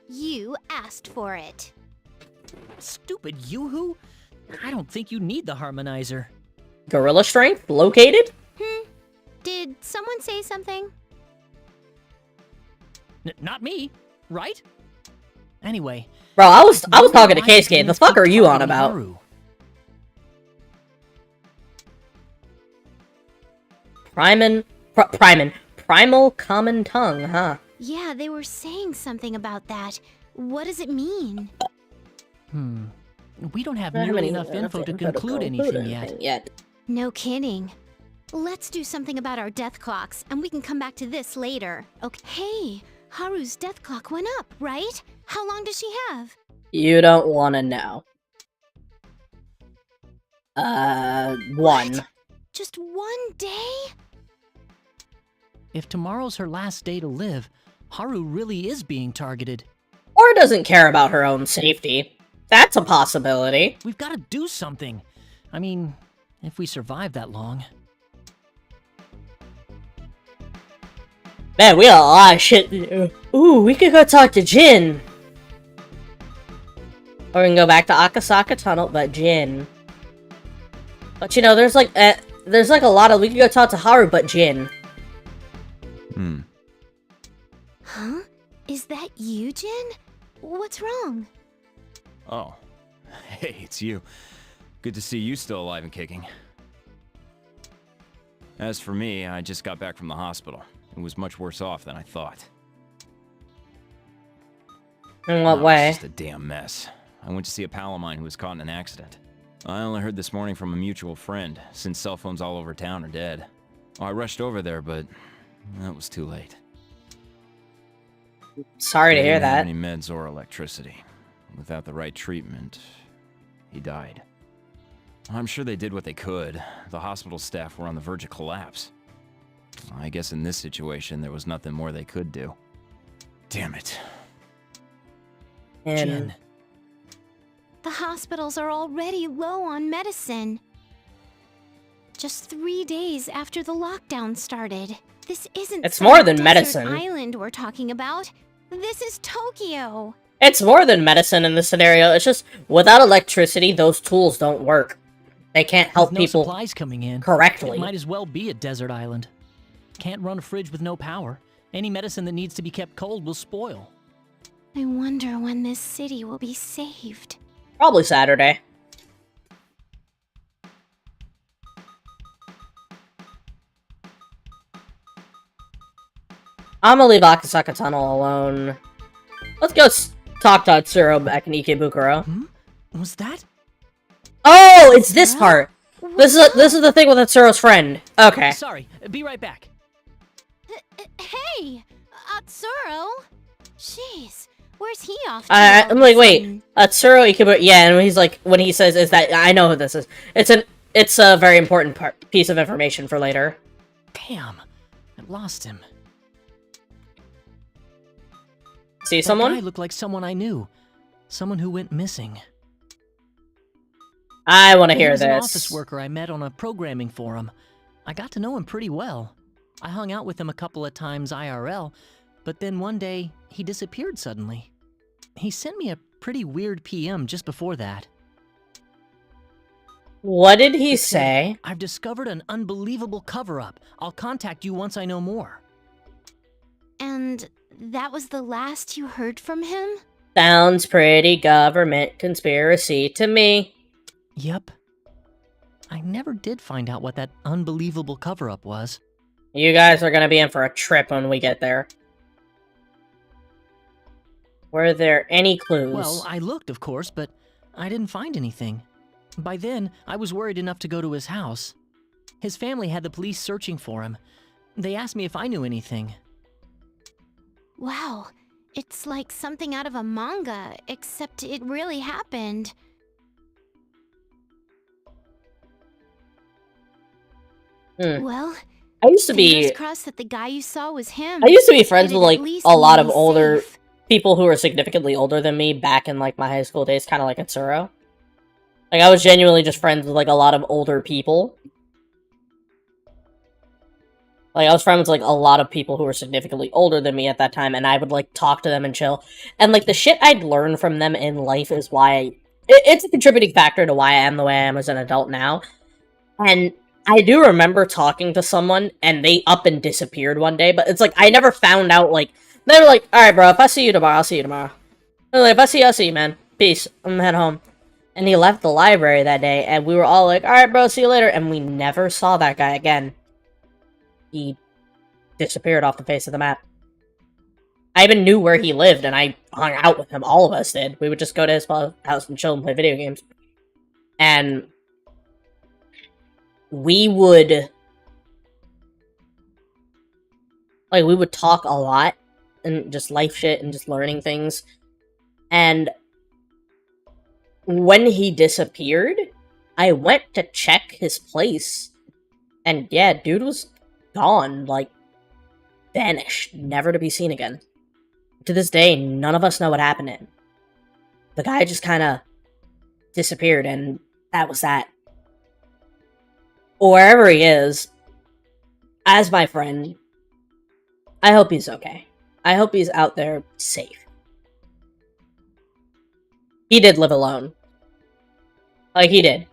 You asked for it. Stupid Yoo-hoo! I don't think you need the harmonizer. Gorilla strength located? Did someone say something? Not me, right? Anyway... Bro, I was talking to Keisuke. The fuck are you on about? Primal common tongue, huh? Yeah, they were saying something about that. What does it mean? We don't have nearly enough info to conclude anything yet. No kidding. Let's do something about our death clocks, and we can come back to this later. Okay. Hey, Haru's death clock went up, right? How long does she have? You don't want to know. 1. What? Just 1 day? If tomorrow's her last day to live, Haru really is being targeted. Or doesn't care about her own safety. That's a possibility. We've got to do something. I mean, if we survive that long. Man, we got a lot of shit. Ooh, we could go talk to Jin. Or we can go back to Akasaka Tunnel, but Jin. But you know, there's like a lot of... We could go talk to Haru, but Jin. Huh? Is that you, Jin? What's wrong? Oh. Hey, it's you. Good to see you still alive and kicking. As for me, I just got back from the hospital. It was much worse off than I thought. In what way? It's just a damn mess. I went to see a pal of mine who was caught in an accident. I only heard this morning from a mutual friend, since cell phones all over town are dead. I rushed over there, but that was too late. Sorry to hear He didn't have that. any meds or electricity. Without the right treatment, he died. I'm sure they did what they could. The hospital staff were on the verge of collapse. I guess in this situation, there was nothing more they could do. Damn it. And Jin. The hospitals are already low on medicine. Just 3 days after the lockdown started. This isn't It's some more than desert medicine. island we're talking about. This is Tokyo. it's more than medicine in this scenario. It's just, without electricity, those tools don't work. They can't help With no people supplies coming in, correctly. it might as well be a desert island. Can't run a fridge with no power. Any medicine that needs to be kept cold will spoil. I wonder when this city will be saved. Probably Saturday. I'm gonna leave Akasaka Tunnel alone. Let's go talk to Atsuro back in Ikebukuro. Was that? Oh, it's this part. This is the thing with Atsuro's friend. Okay. Sorry, be right back. Hey, Atsuro. Jeez, where's he off to? I'm like, wait, Atsuro Ikebukuro. Yeah, and he's like, when he says is that I know who this is. It's a very important piece of information for later. Damn, I lost him. See That someone? guy looked like someone I knew. Someone who went missing. I want to He hear was this. an office worker I met on a programming forum. I got to know him pretty well. I hung out with him a couple of times IRL, but then one day, he disappeared suddenly. He sent me a pretty weird PM just before that. What did he It said, say? I've discovered an unbelievable cover-up. I'll contact you once I know more. And that was the last you heard from him? Sounds pretty government conspiracy to me. Yep. I never did find out what that unbelievable cover-up was. You guys are gonna be in for a trip when we get there. Were there any clues? Well, I looked, of course, but I didn't find anything. By then, I was worried enough to go to his house. His family had the police searching for him. They asked me if I knew anything. Wow, it's like something out of a manga, except it really happened. Well, I used to fingers be crossed that the guy you saw was him. I used to be friends It'd with at like least a lot of be older safe. people who were significantly older than me back in like my high school days, kind of like Atsuro. Like I was genuinely just friends with like a lot of older people. Like I was friends with like a lot of people who were significantly older than me at that time, and I would like talk to them and chill. And like the shit I'd learned from them in life is why it's a contributing factor to why I am the way I am as an adult now. And I do remember talking to someone and they up and disappeared one day, but it's like I never found out. Like they were like, "All right, bro, if I see you tomorrow, I'll see you tomorrow." They're like, "If I see you, I'll see you, man. Peace. I'm gonna head home." And he left the library that day, and we were all like, "All right, bro, see you later." And we never saw that guy again. He disappeared off the face of the map. I even knew where he lived, and I hung out with him. All of us did. We would just go to his house and chill and play video games. And we would talk a lot and just life shit and just learning things. And when he disappeared, I went to check his place, and yeah, dude was gone, like vanished, never to be seen again. To this day, none of us know what happened to him. The guy just kind of disappeared, and that was that. Wherever he is, as my friend, I hope he's okay. I hope he's out there safe. He did live alone. Like, he did.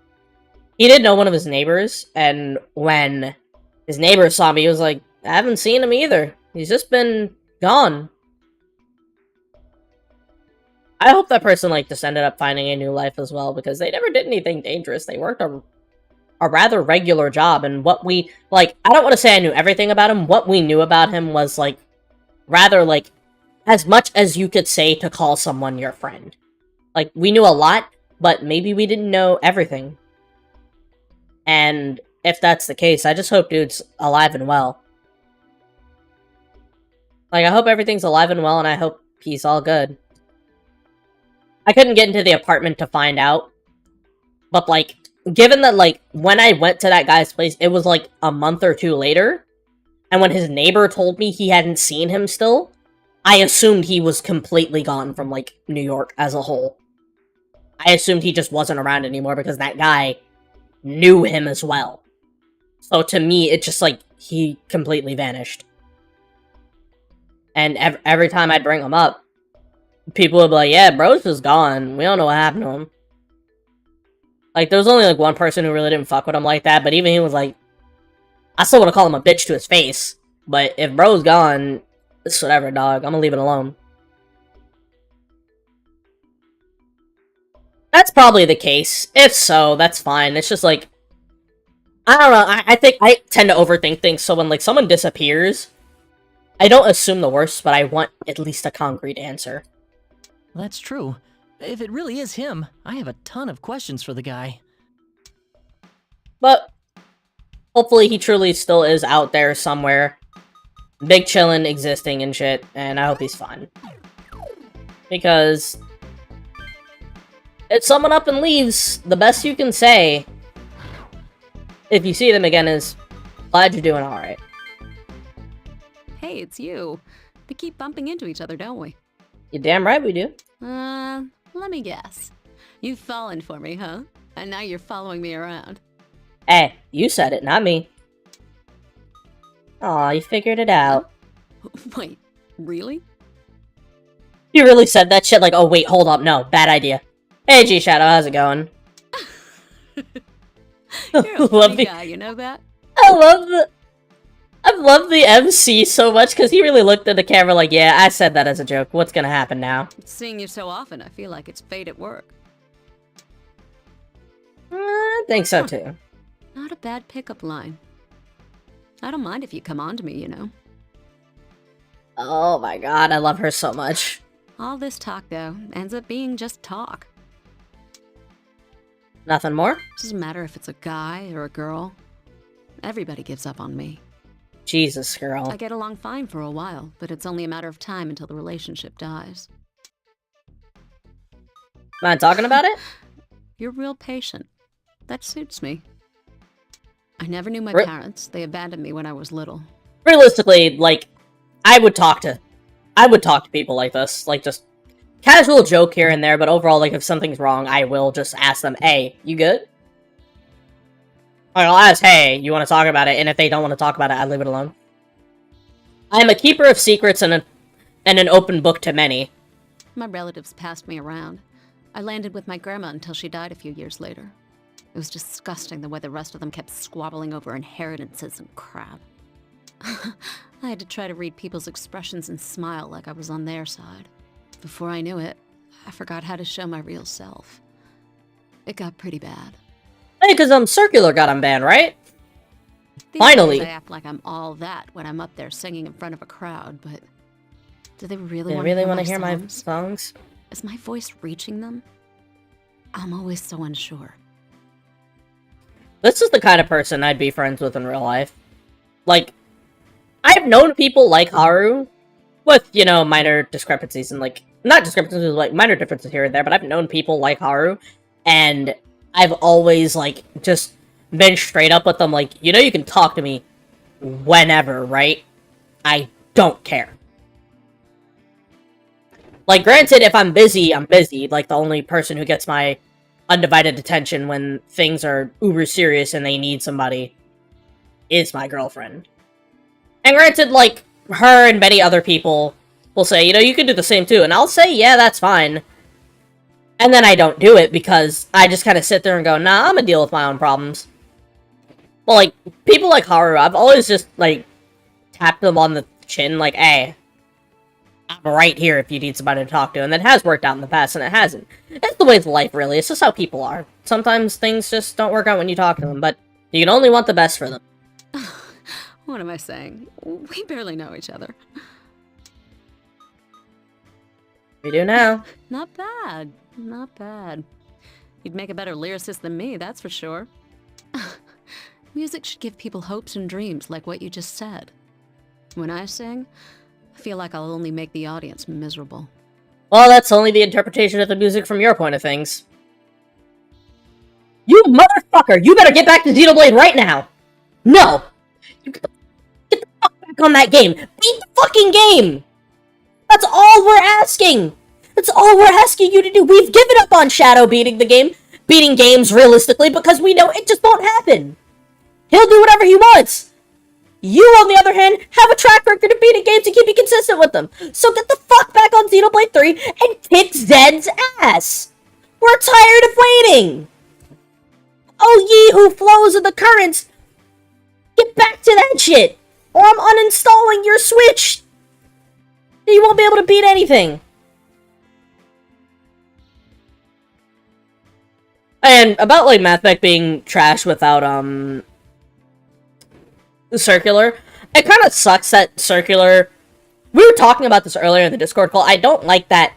He did know one of his neighbors, and when his neighbor saw me, he was like, "I haven't seen him either. He's just been gone." I hope that person, like, just ended up finding a new life as well, because they never did anything dangerous. They worked a rather regular job, and what we, like, I don't want to say I knew everything about him. What we knew about him was, like, rather, like, as much as you could say to call someone your friend. Like, we knew a lot, but maybe we didn't know everything. And if that's the case, I just hope dude's alive and well. Like, I hope everything's alive and well, and I hope he's all good. I couldn't get into the apartment to find out. But, like, given that, like, when I went to that guy's place, it was, like, a month or two later. And when his neighbor told me he hadn't seen him still, I assumed he was completely gone from, like, New York as a whole. I assumed he just wasn't around anymore because that guy knew him as well. So to me, it's just like, he completely vanished. And every time I'd bring him up, people would be like, "Yeah, bro's just gone. We don't know what happened to him." Like, there was only, like, one person who really didn't fuck with him like that, but even he was like, I still want to call him a bitch to his face, but if bro's gone, it's whatever, dog. I'm gonna leave it alone. That's probably the case. If so, that's fine. It's just like, I don't know, I think I tend to overthink things, so when, like, someone disappears, I don't assume the worst, but I want at least a concrete answer. That's true. If it really is him, I have a ton of questions for the guy. But hopefully he truly still is out there somewhere. Big chillin', existing and shit, and I hope he's fine. Because if someone up and leaves, the best you can say, if you see them again, is, glad you're doing alright. Hey, it's you. We keep bumping into each other, don't we? You're damn right we do. Let me guess. You've fallen for me, huh? And now you're following me around. Hey, you said it, not me. Aw, you figured it out. Wait, really? You really said that shit like, oh wait, hold up, no, bad idea. Hey G-Shadow, how's it going? You're a funny guy, you know that? I love the MC so much, because he really looked at the camera like, yeah, I said that as a joke, what's gonna happen now? Seeing you so often, I feel like it's fate at work. I think so too. Not a bad pickup line. I don't mind if you come on to me, you know. Oh my god, I love her so much. All this talk, though, ends up being just talk. Nothing more? Doesn't matter if it's a guy or a girl. Everybody gives up on me. Jesus, girl. I get along fine for a while, but it's only a matter of time until the relationship dies. Mind talking about it? You're real patient. That suits me. I never knew my Re- parents. They abandoned me when I was little. Realistically, like, I would talk to people like this. Like, just casual joke here and there, but overall, like, if something's wrong, I will just ask them, hey, you good? I'll ask, hey, you want to talk about it? And if they don't want to talk about it, I leave it alone. I am a keeper of secrets and an open book to many. My relatives passed me around. I landed with my grandma until she died a few years later. It was disgusting the way the rest of them kept squabbling over inheritances and crap. I had to try to read people's expressions and smile like I was on their side. Before I knew it, I forgot how to show my real self. It got pretty bad. Hey, because Circular got unbanned, right? These Finally. days I act like I'm all that when I'm up there singing in front of a crowd, but do they really They want really to want to hear my songs? songs? Is my voice reaching them? I'm always so unsure. This is the kind of person I'd be friends with in real life. Like, I've known people like Haru, with, you know, minor discrepancies and, like, not discrepancies, like, minor differences here and there, but I've known people like Haru, and I've always, like, just been straight up with them, like, you know you can talk to me whenever, right? I don't care. Like, granted, if I'm busy, I'm busy. Like, the only person who gets my undivided attention when things are uber serious and they need somebody is my girlfriend. And granted, like, her and many other people will say, you know, you can do the same too. And I'll say, yeah, that's fine. And then I don't do it because I just kind of sit there and go, nah, I'm gonna deal with my own problems. Well, like, people like Haru, I've always just, like, tapped them on the chin, like, hey, I'm right here if you need somebody to talk to. And that has worked out in the past, and it hasn't. It's the way of life, really. It's just how people are. Sometimes things just don't work out when you talk to them, but you can only want the best for them. What am I saying? We barely know each other. We do now. Not bad. Not bad. You'd make a better lyricist than me, that's for sure. Music should give people hopes and dreams, like what you just said. When I sing, I feel like I'll only make the audience miserable. Well, that's only the interpretation of the music from your point of things. You motherfucker! You better get back to Xenoblade right now! No! You get the fuck back on that game! Beat the fucking game! That's all we're asking! That's all we're asking you to do! We've given up on Shadow beating the game, beating games realistically, because we know it just won't happen! He'll do whatever he wants! You, on the other hand, have a track record of beating games and keeping consistent with them. So get the fuck back on Xenoblade 3 and kick Zed's ass! We're tired of waiting! Oh ye who flows in the currents! Get back to that shit! Or I'm uninstalling your Switch! You won't be able to beat anything! And about, like, Mathmech being trash without, Circular, it kind of sucks that Circular We were talking about this earlier in the Discord call. I don't like that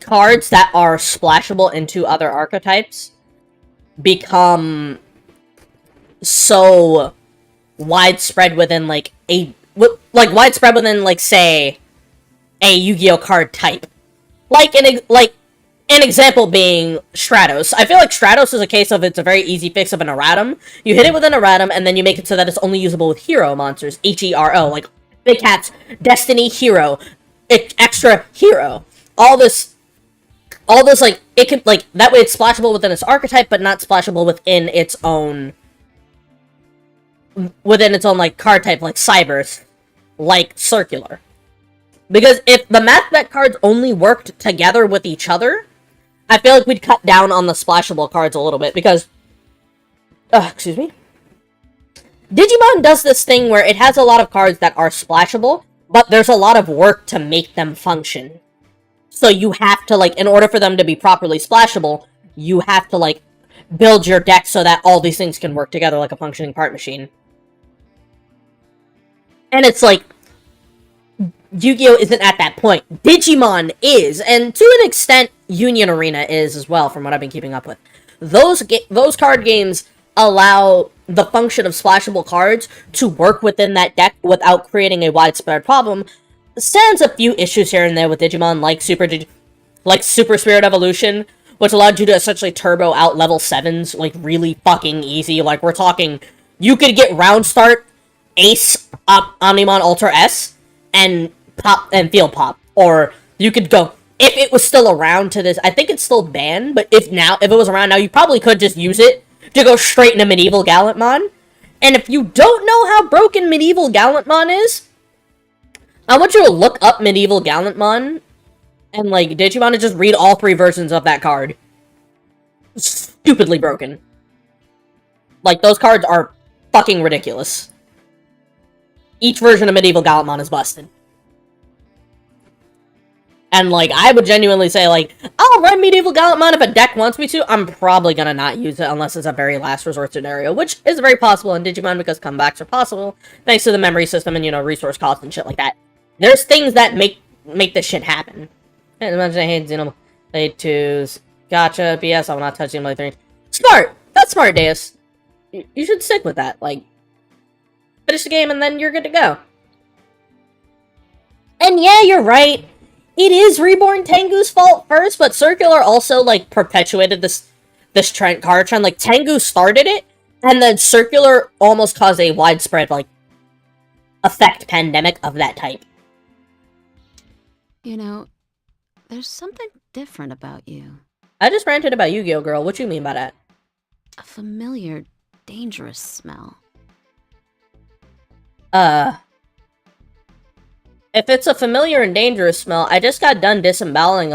cards that are splashable into other archetypes become so widespread within, like, widespread within, like, say, a Yu-Gi-Oh! Card type. Like an example being Stratos. I feel like Stratos is a case of it's a very easy fix of an erratum. You hit it with an erratum, and then you make it so that it's only usable with hero monsters. H-E-R-O. Like, Big Cats, Destiny, Hero, Extra, Hero. All this, like, it could, like, that way it's splashable within its archetype, but not splashable within its own, like, card type, like Cybers, like Circular. Because if the Math Deck cards only worked together with each other, I feel like we'd cut down on the splashable cards a little bit, because... excuse me. Digimon does this thing where it has a lot of cards that are splashable, but there's a lot of work to make them function. So you have to, like, in order for them to be properly splashable, you have to, like, build your deck so that all these things can work together like a functioning part machine. And it's like... Yu-Gi-Oh! Isn't at that point. Digimon is, and to an extent, Union Arena is as well, from what I've been keeping up with. Those card games allow the function of splashable cards to work within that deck without creating a widespread problem. Stands a few issues here and there with Digimon, like Super Spirit Evolution, which allowed you to essentially turbo out level 7s, like, really fucking easy. Like, we're talking, you could get round start, Ace, Omnimon Ultra S, and pop and field pop, or you could go, if it was still around to this, I think it's still banned, but if it was around now, you probably could just use it to go straight into Medieval Gallantmon. And if you don't know how broken Medieval Gallantmon is, I want you to look up Medieval Gallantmon and, like, Digimon, and just read all 3 versions of that card. Stupidly broken. Like, those cards are fucking ridiculous. Each version of Medieval Gallantmon is busted. And, like, I would genuinely say, like, I'll run Medieval Gallantmon if a deck wants me to. I'm probably gonna not use it unless it's a very last resort scenario, which is very possible in Digimon because comebacks are possible, thanks to the memory system and, you know, resource costs and shit like that. There's things that make this shit happen. And imagine I hate Xenoblade 2's. Gotcha, BS, I will not touch Xenoblade 3. Smart! That's smart, Deus. You should stick with that, like, finish the game and then you're good to go. And yeah, you're right. It is Reborn Tengu's fault first, but Circular also, like, perpetuated this card trend. Like, Tengu started it, and then Circular almost caused a widespread, like, effect pandemic of that type. You know, there's something different about you. I just ranted about Yu-Gi-Oh! Girl. What you mean by that? A familiar, dangerous smell. If it's a familiar and dangerous smell, I just got done disemboweling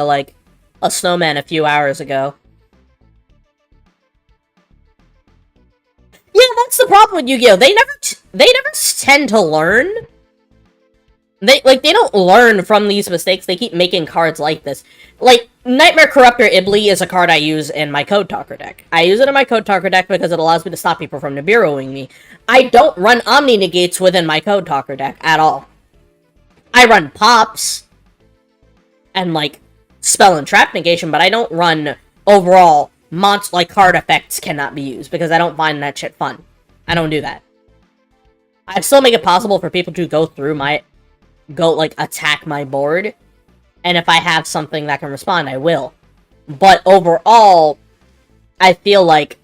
a snowman a few hours ago. Yeah, that's the problem with Yu-Gi-Oh! They never tend to learn. They don't learn from these mistakes. They keep making cards like this. Like, Nightmare Corruptor Ibli is a card I use in my Code Talker deck. I use it in my Code Talker deck because it allows me to stop people from Nibiruing me. I don't run Omni Negates within my Code Talker deck at all. I run Pops and, like, Spell and Trap Negation, but I don't run overall card effects cannot be used because I don't find that shit fun. I don't do that. I still make it possible for people to attack my board, and if I have something that can respond, I will. But overall, I feel like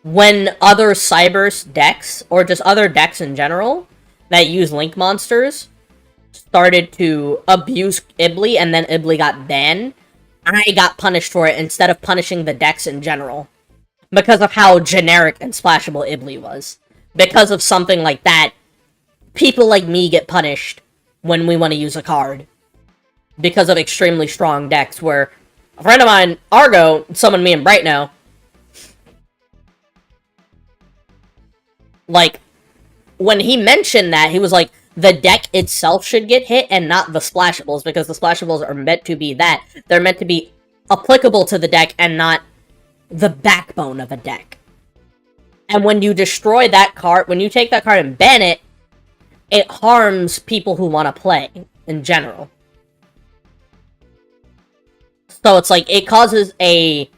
when other Cyberse decks, or just other decks in general, that use Link monsters, started to abuse Ibli, and then Ibli got banned, I got punished for it instead of punishing the decks in general. Because of how generic and splashable Ibli was. Because of something like that, people like me get punished when we want to use a card. Because of extremely strong decks, where a friend of mine, Argo, summoned me in Brightno. Like, when he mentioned that, he was like, the deck itself should get hit and not the splashables, because the splashables are meant to be that. They're meant to be applicable to the deck and not the backbone of a deck. And when you destroy that card, when you take that card and ban it, it harms people who want to play in general. So it's like it causes a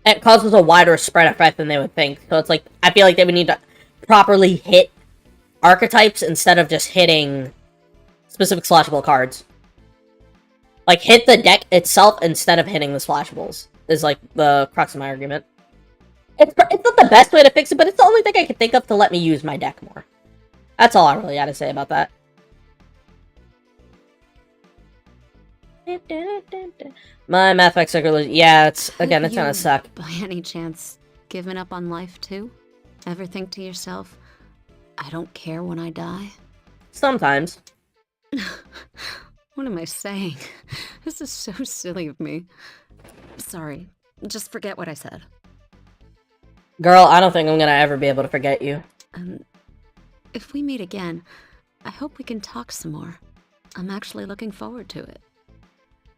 wider spread effect than they would think. So it's like I feel like they would need to properly hit archetypes instead of just hitting specific slashable cards. Like, hit the deck itself instead of hitting the splashables, is, like, the crux of my argument. It's not the best way to fix it, but it's the only thing I can think of to let me use my deck more. That's all I really gotta say about that. My math effects are yeah, it's gonna suck. By any chance, given up on life, too? Ever think to yourself, I don't care when I die? Sometimes. What am I saying? This is so silly of me. Sorry. Just forget what I said. Girl, I don't think I'm gonna ever be able to forget you. If we meet again, I hope we can talk some more. I'm actually looking forward to it.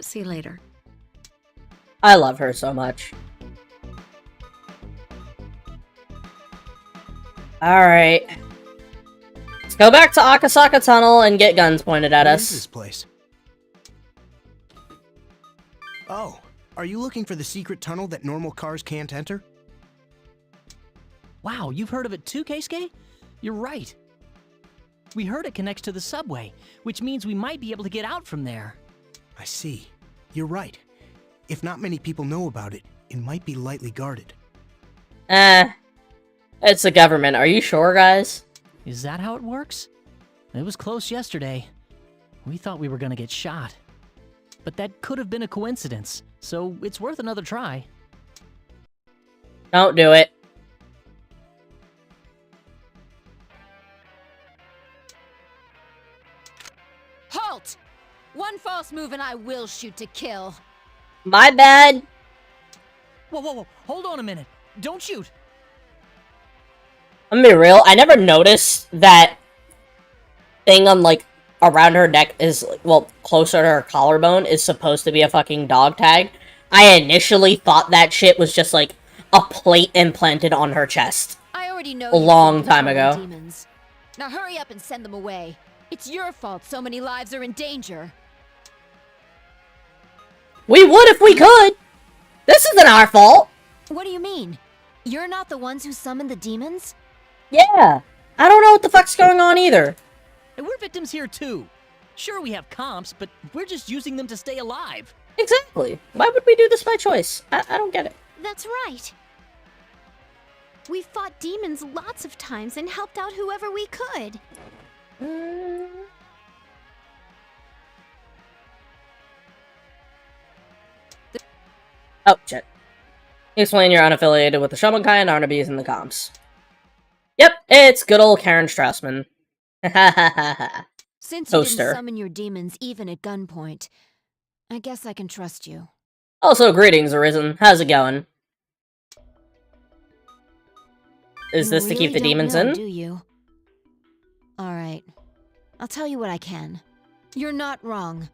See you later. I love her so much. Alright. Let's go back to Akasaka Tunnel and get guns pointed at What us. is this place? Oh, are you looking for the secret tunnel that normal cars can't enter? Wow, you've heard of it too, Keisuke? You're right. We heard it connects to the subway, which means we might be able to get out from there. I see. You're right. If not many people know about it, it might be lightly guarded. It's the government. Are you sure, guys? Is that how it works? It was close yesterday. We thought we were gonna get shot. But that could have been a coincidence, so it's worth another try. Don't do it. Halt! One false move and I will shoot to kill. My bad. Whoa, whoa, whoa, hold on a minute. Don't shoot. I'm gonna be real, I never noticed that thing on, like, around her neck is, well, closer to her collarbone is supposed to be a fucking dog tag. I initially thought that shit was just, like, a plate implanted on her chest. I already know A long time ago. Demons. Now hurry up and send them away. It's your fault so many lives are in danger. We would if we could! This isn't our fault! What do you mean? You're not the ones who summoned the demons? Yeah. I don't know what the fuck's going on either. And we're victims here too. Sure, we have comps, but we're just using them to stay alive. Exactly. Why would we do this by choice? I don't get it. That's right. We fought demons lots of times and helped out whoever we could. Oh, shit. Explain you're unaffiliated with the Shomunkai and aren't abusing the comps. Yep, it's good old Karen Strassman. Since you Toaster. didn't summon your demons even at gunpoint, I guess I can trust you. Also, greetings, Arisen. How's it going? Is this to keep the demons in? Do you? Alright. I'll tell you what I can. You're not wrong.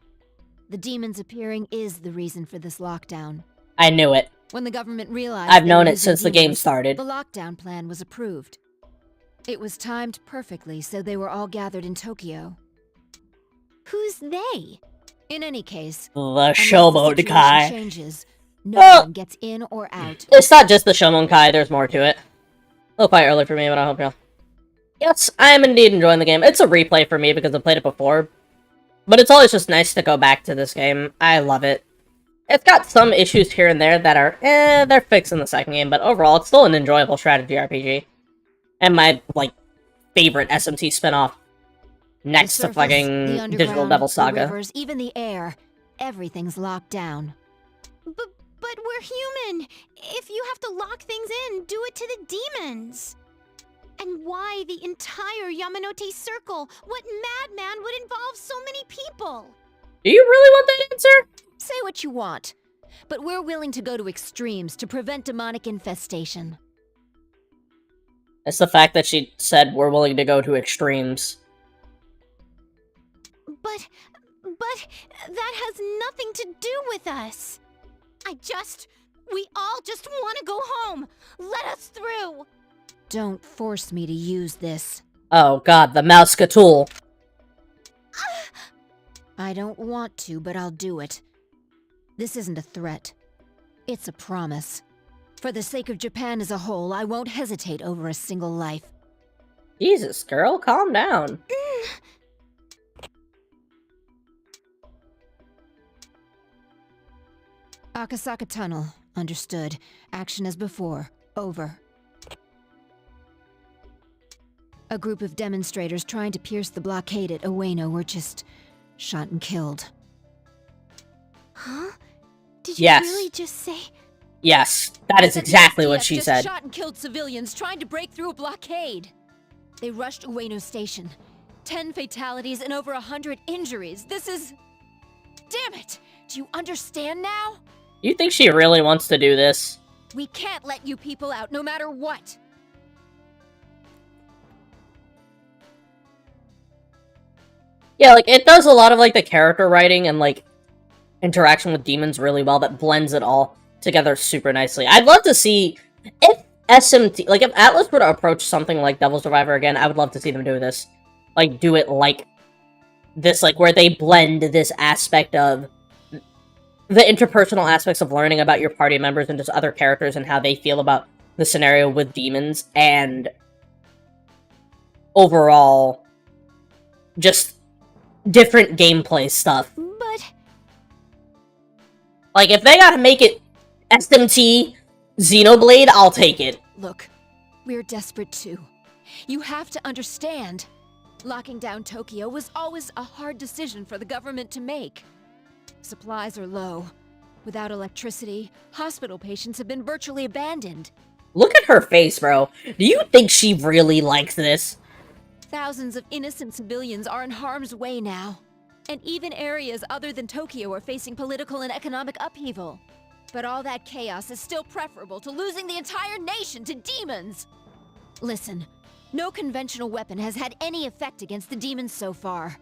The demons appearing is the reason for this lockdown. I knew it. When the government realized I've they known were it using since the game demons, started. The lockdown plan was approved. It was timed perfectly, so they were all gathered in Tokyo. Who's they? In any case, The unless the situation Shomunkai. changes, no one gets in or out. It's not just the Shomunkai, there's more to it. A little quite early for me, but I hope y'all. Yes, I am indeed enjoying the game. It's a replay for me because I played it before. But it's always just nice to go back to this game. I love it. It's got some issues here and there that are, they're fixed in the second game, but overall, it's still an enjoyable strategy RPG. And my, like, favorite SMT spinoff. Next The to surface, fucking the Digital underground, Devil the Saga. rivers, even the air. Everything's locked down. But we're human. If you have to lock things in, do it to the demons. And why the entire Yamanote Circle? What madman would involve so many people? Do you really want that answer? Say what you want, but we're willing to go to extremes to prevent demonic infestation. It's the fact that she said we're willing to go to extremes. But that has nothing to do with us. We all just want to go home. Let us through. Don't force me to use this. Oh god, the mouse tool. I don't want to, but I'll do it. This isn't a threat. It's a promise. For the sake of Japan as a whole, I won't hesitate over a single life. Jesus, girl, calm down. Akasaka Tunnel. Understood. Action as before. Over. A group of demonstrators trying to pierce the blockade at Ueno were just shot and killed. Huh? Did you Yes. really just say? Yes, that is exactly what she said. Shot and killed civilians trying to break through a blockade. They rushed Ueno Station. 10 fatalities and over 100 injuries. This is... Damn it! Do you understand now? You think she really wants to do this? We can't let you people out no matter what. Yeah, like, it does a lot of, like, the character writing and, like, interaction with demons really well that blends it all together super nicely. I'd love to see if SMT, like, if Atlas were to approach something like Devil Survivor again, I would love to see them do this. Like, do it like this, like, where they blend this aspect of the interpersonal aspects of learning about your party members and just other characters and how they feel about the scenario with demons, and overall, just different gameplay stuff. But... Like, if they gotta make it SMT Xenoblade, I'll take it. Look, we're desperate too. You have to understand. Locking down Tokyo was always a hard decision for the government to make. Supplies are low. Without electricity, hospital patients have been virtually abandoned. Look at her face, bro. Do you think she really likes this? Thousands of innocent civilians are in harm's way now. And even areas other than Tokyo are facing political and economic upheaval. But all that chaos is still preferable to losing the entire nation to demons! Listen, no conventional weapon has had any effect against the demons so far.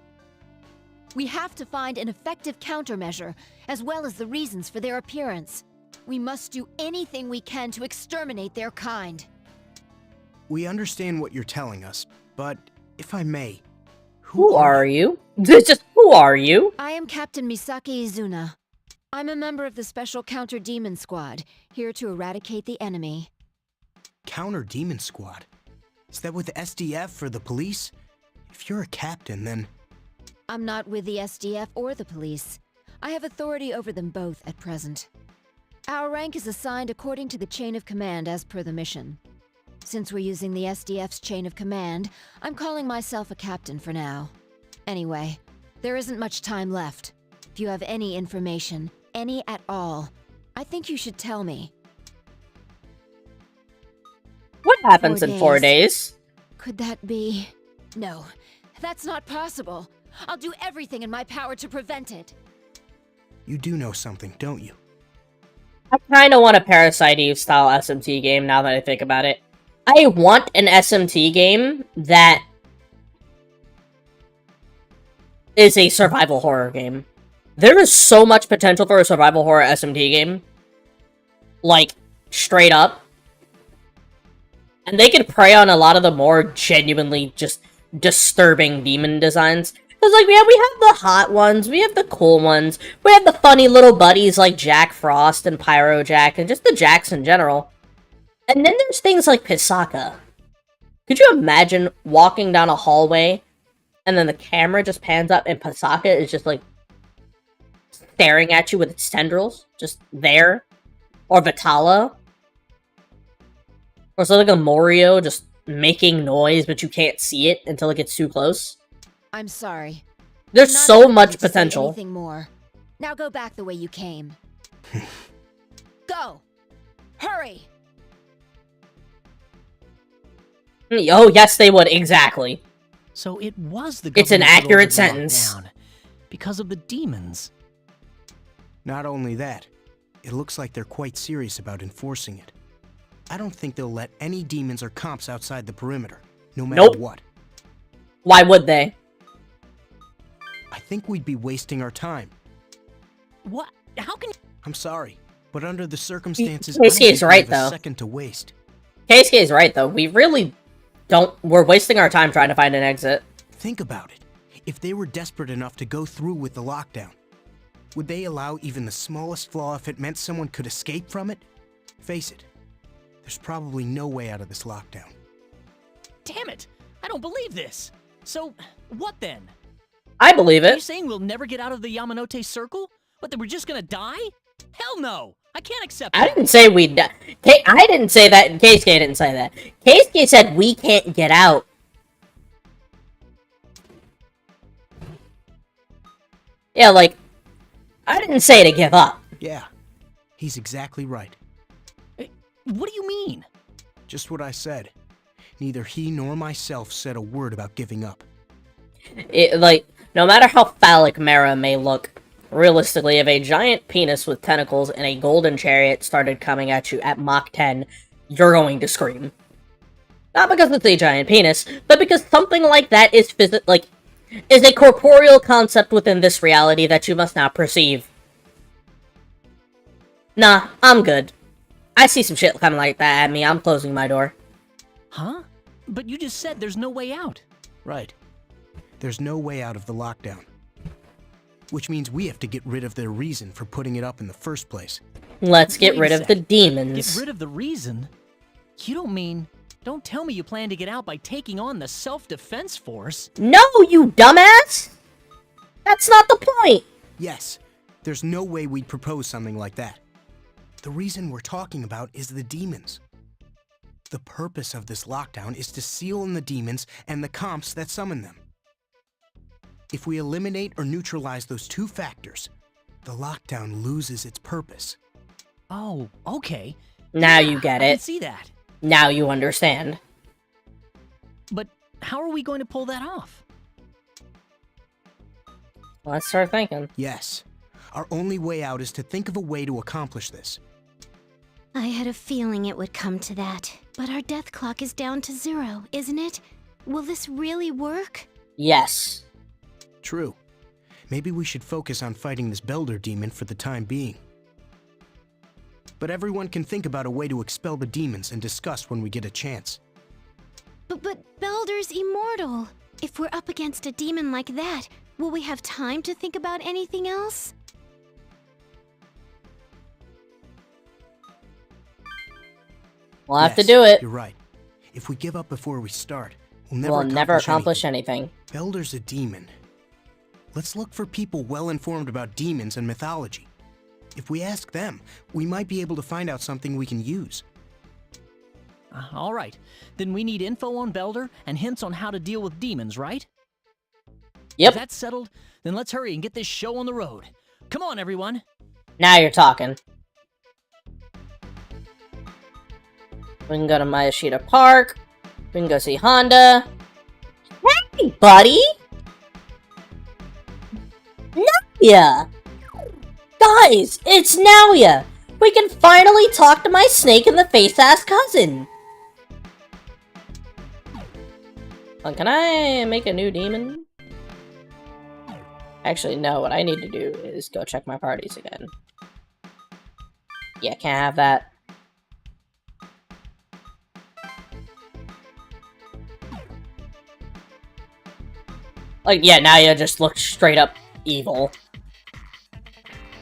We have to find an effective countermeasure, as well as the reasons for their appearance. We must do anything we can to exterminate their kind. We understand what you're telling us, but if I may, Who are you? Just, who are you? I am Captain Misaki Izuna. I'm a member of the Special Counter Demon Squad, here to eradicate the enemy. Counter Demon Squad? Is that with the SDF or the police? If you're a captain, then... I'm not with the SDF or the police. I have authority over them both at present. Our rank is assigned according to the chain of command as per the mission. Since we're using the SDF's chain of command, I'm calling myself a captain for now. Anyway, there isn't much time left. If you have any information, any at all, I think you should tell me. What happens in 4 days? Could that be... No, that's not possible. I'll do everything in my power to prevent it. You do know something, don't you? I kinda want a Parasite Eve style SMT game now that I think about it. I want an SMT game that is a survival horror game. There is so much potential for a survival horror SMT game. Like, straight up. And they could prey on a lot of the more genuinely just disturbing demon designs. Because, like, yeah, we have the hot ones, we have the cool ones, we have the funny little buddies like Jack Frost and Pyro Jack, and just the Jacks in general. And then there's things like Pisaka. Could you imagine walking down a hallway, and then the camera just pans up, and Pisaka is just, like, staring at you with its tendrils? Just there? Or Vitala? Or something like a Morio just making noise, but you can't see it until it gets too close? I'm sorry. There's I'm not so able much to say potential. Anything more. Now go back the way you came. Go! Hurry! Oh, yes, they would, exactly. So it was the It's an government that accurate ordered the sentence. lockdown because of the demons. Not only that, it looks like they're quite serious about enforcing it. I don't think they'll let any demons or comps outside the perimeter, no matter Nope. what. Why would they? I think we'd be wasting our time. What? How can you... I'm sorry, but under the circumstances, Casey I don't is think we right, have a though. second to waste. KSK is right, though. We really don't... We're wasting our time trying to find an exit. Think about it. If they were desperate enough to go through with the lockdown, would they allow even the smallest flaw if it meant someone could escape from it? Face it, there's probably no way out of this lockdown. Damn it! I don't believe this! So, what then? I believe Are you it. saying we'll never get out of the Yamanote Circle? What, that we're just gonna die? Hell no! I can't accept I that! didn't say we'd die. I didn't say that, and Keisuke didn't say that. Keisuke said we can't get out. Yeah, like, I didn't say to give up. Yeah, he's exactly right. What do you mean? Just what I said. Neither he nor myself said a word about giving up. Like, no matter how phallic Mara may look, realistically, if a giant penis with tentacles and a golden chariot started coming at you at Mach 10, you're going to scream. Not because it's a giant penis, but because something like that is is a corporeal concept within this reality that you must now perceive. Nah, I'm good. I see some shit coming like that at me, I'm closing my door. Huh? But you just said there's no way out. Right. There's no way out of the lockdown. Which means we have to get rid of their reason for putting it up in the first place. Let's get Wait rid a of the sec. demons. Get rid of the reason? You don't mean... Don't tell me you plan to get out by taking on the self-defense force. No, you dumbass! That's not the point! Yes, there's no way we'd propose something like that. The reason we're talking about is the demons. The purpose of this lockdown is to seal in the demons and the comps that summon them. If we eliminate or neutralize those two factors, the lockdown loses its purpose. Oh, okay. Now you get I can it. see that. Now you understand. But how are we going to pull that off? Let's start thinking. Yes, our only way out is to think of a way to accomplish this. I had a feeling it would come to that. But our death clock is down to 0, isn't it? Will this really work? Yes. True. Maybe we should focus on fighting this Beldr demon for the time being. But everyone can think about a way to expel the demons and discuss when we get a chance. But Beldr's immortal. If we're up against a demon like that, will we have time to think about anything else? We'll have to Yes, do it. You're right. If we give up before we start, we'll We'll never accomplish anything. anything. Beldr's a demon. Let's look for people well informed about demons and mythology. If we ask them, we might be able to find out something we can use. All right. Then we need info on Beldr and hints on how to deal with demons, right? Yep. If that's settled, then let's hurry and get this show on the road. Come on, everyone. Now you're talking. We can go to Mayashita Park. We can go see Honda. Hey, buddy! Naoya! Guys, it's Naoya! We can finally talk to my snake-in-the-face-ass cousin! Can I make a new demon? Actually, no. What I need to do is go check my parties again. Yeah, can't have that. Like, yeah, now you just look straight up evil.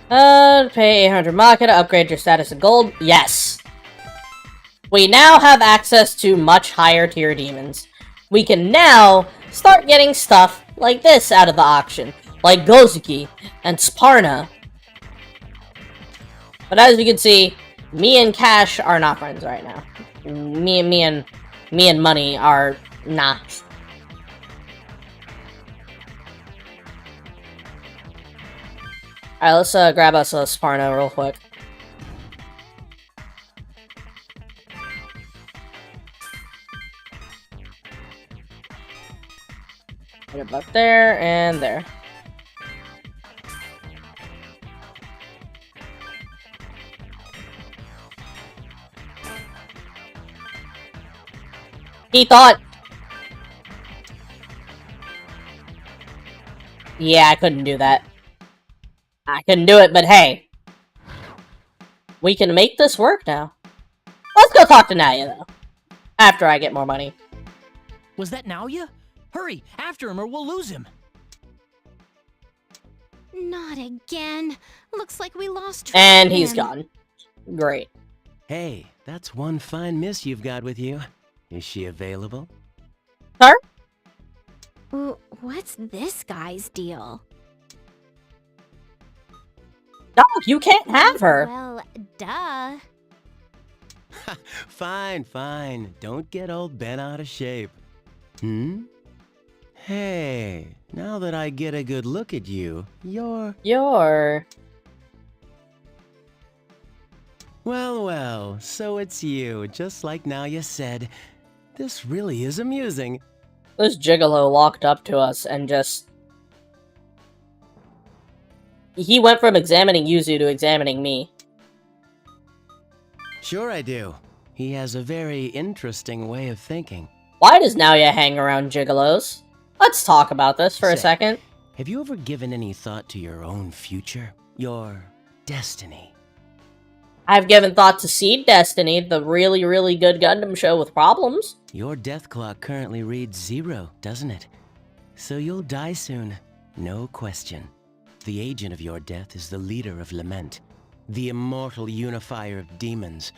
Pay 800 Maka to upgrade your status to gold. Yes. We now have access to much higher tier demons. We can now start getting stuff like this out of the auction. Like Gozuki and Sparna. But as you can see, me and Cash are not friends right now. Me and Money are not. Alright, let's grab us a Sparna real quick. Put it up there and there. He thought... Yeah, I couldn't do that. I couldn't do it, but hey. We can make this work now. Let's go talk to Naoya, though. After I get more money. Was that Naoya? Hurry, after him or we'll lose him. Not again. Looks like we lost track And of he's him. gone. Great. Hey, that's one fine miss you've got with you. Is she available? Sir? What's this guy's deal? Dog, you can't have her. Well, duh. Fine, fine. Don't get all bent out of shape. Hmm? Hey, now that I get a good look at you, you're... Well, so it's you, just like now you said. This really is amusing. This gigolo walked up to us and just... He went from examining Yuzu to examining me. Sure I do. He has a very interesting way of thinking. Why does Naoya hang around gigolos? Let's talk about this for a Say, second. Have you ever given any thought to your own future? Your destiny? I've given thought to Seed Destiny, the really, really good Gundam show with problems. Your death clock currently reads 0, doesn't it? So you'll die soon, no question. The agent of your death is the leader of Lament, the immortal unifier of demons,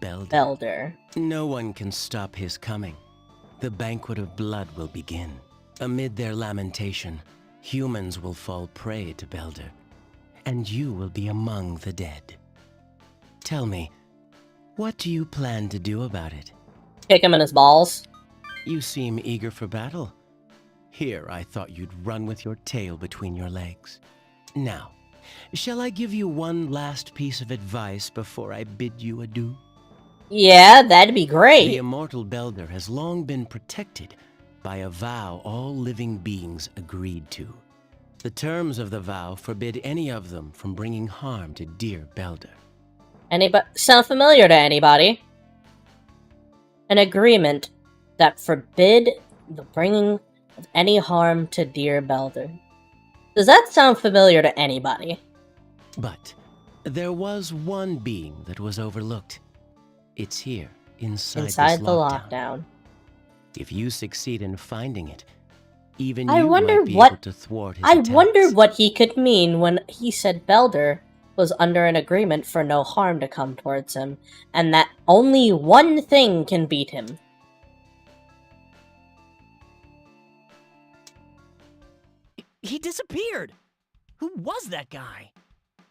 Beldr. Beldr. No one can stop his coming. The banquet of blood will begin. Amid their lamentation, humans will fall prey to Beldr, and you will be among the dead. Tell me, what do you plan to do about it? Kick him in his balls. You seem eager for battle. Here, I thought you'd run with your tail between your legs. Now, shall I give you one last piece of advice before I bid you adieu? Yeah, that'd be The great. immortal Beldr has long been protected by a vow all living beings agreed to. The terms of the vow forbid any of them from bringing harm to dear Beldr. Anybody sound familiar to anybody? An agreement that forbid the bringing of any harm to dear Beldr. Does that sound familiar to anybody? But there was one being that was overlooked. It's here, inside Inside this the lockdown. If you succeed in finding it, even I you wonder might be what- able to thwart his I attacks. wonder what he could mean when he said Beldr was under an agreement for no harm to come towards him, and that only one thing can beat him. He disappeared! Who was that guy?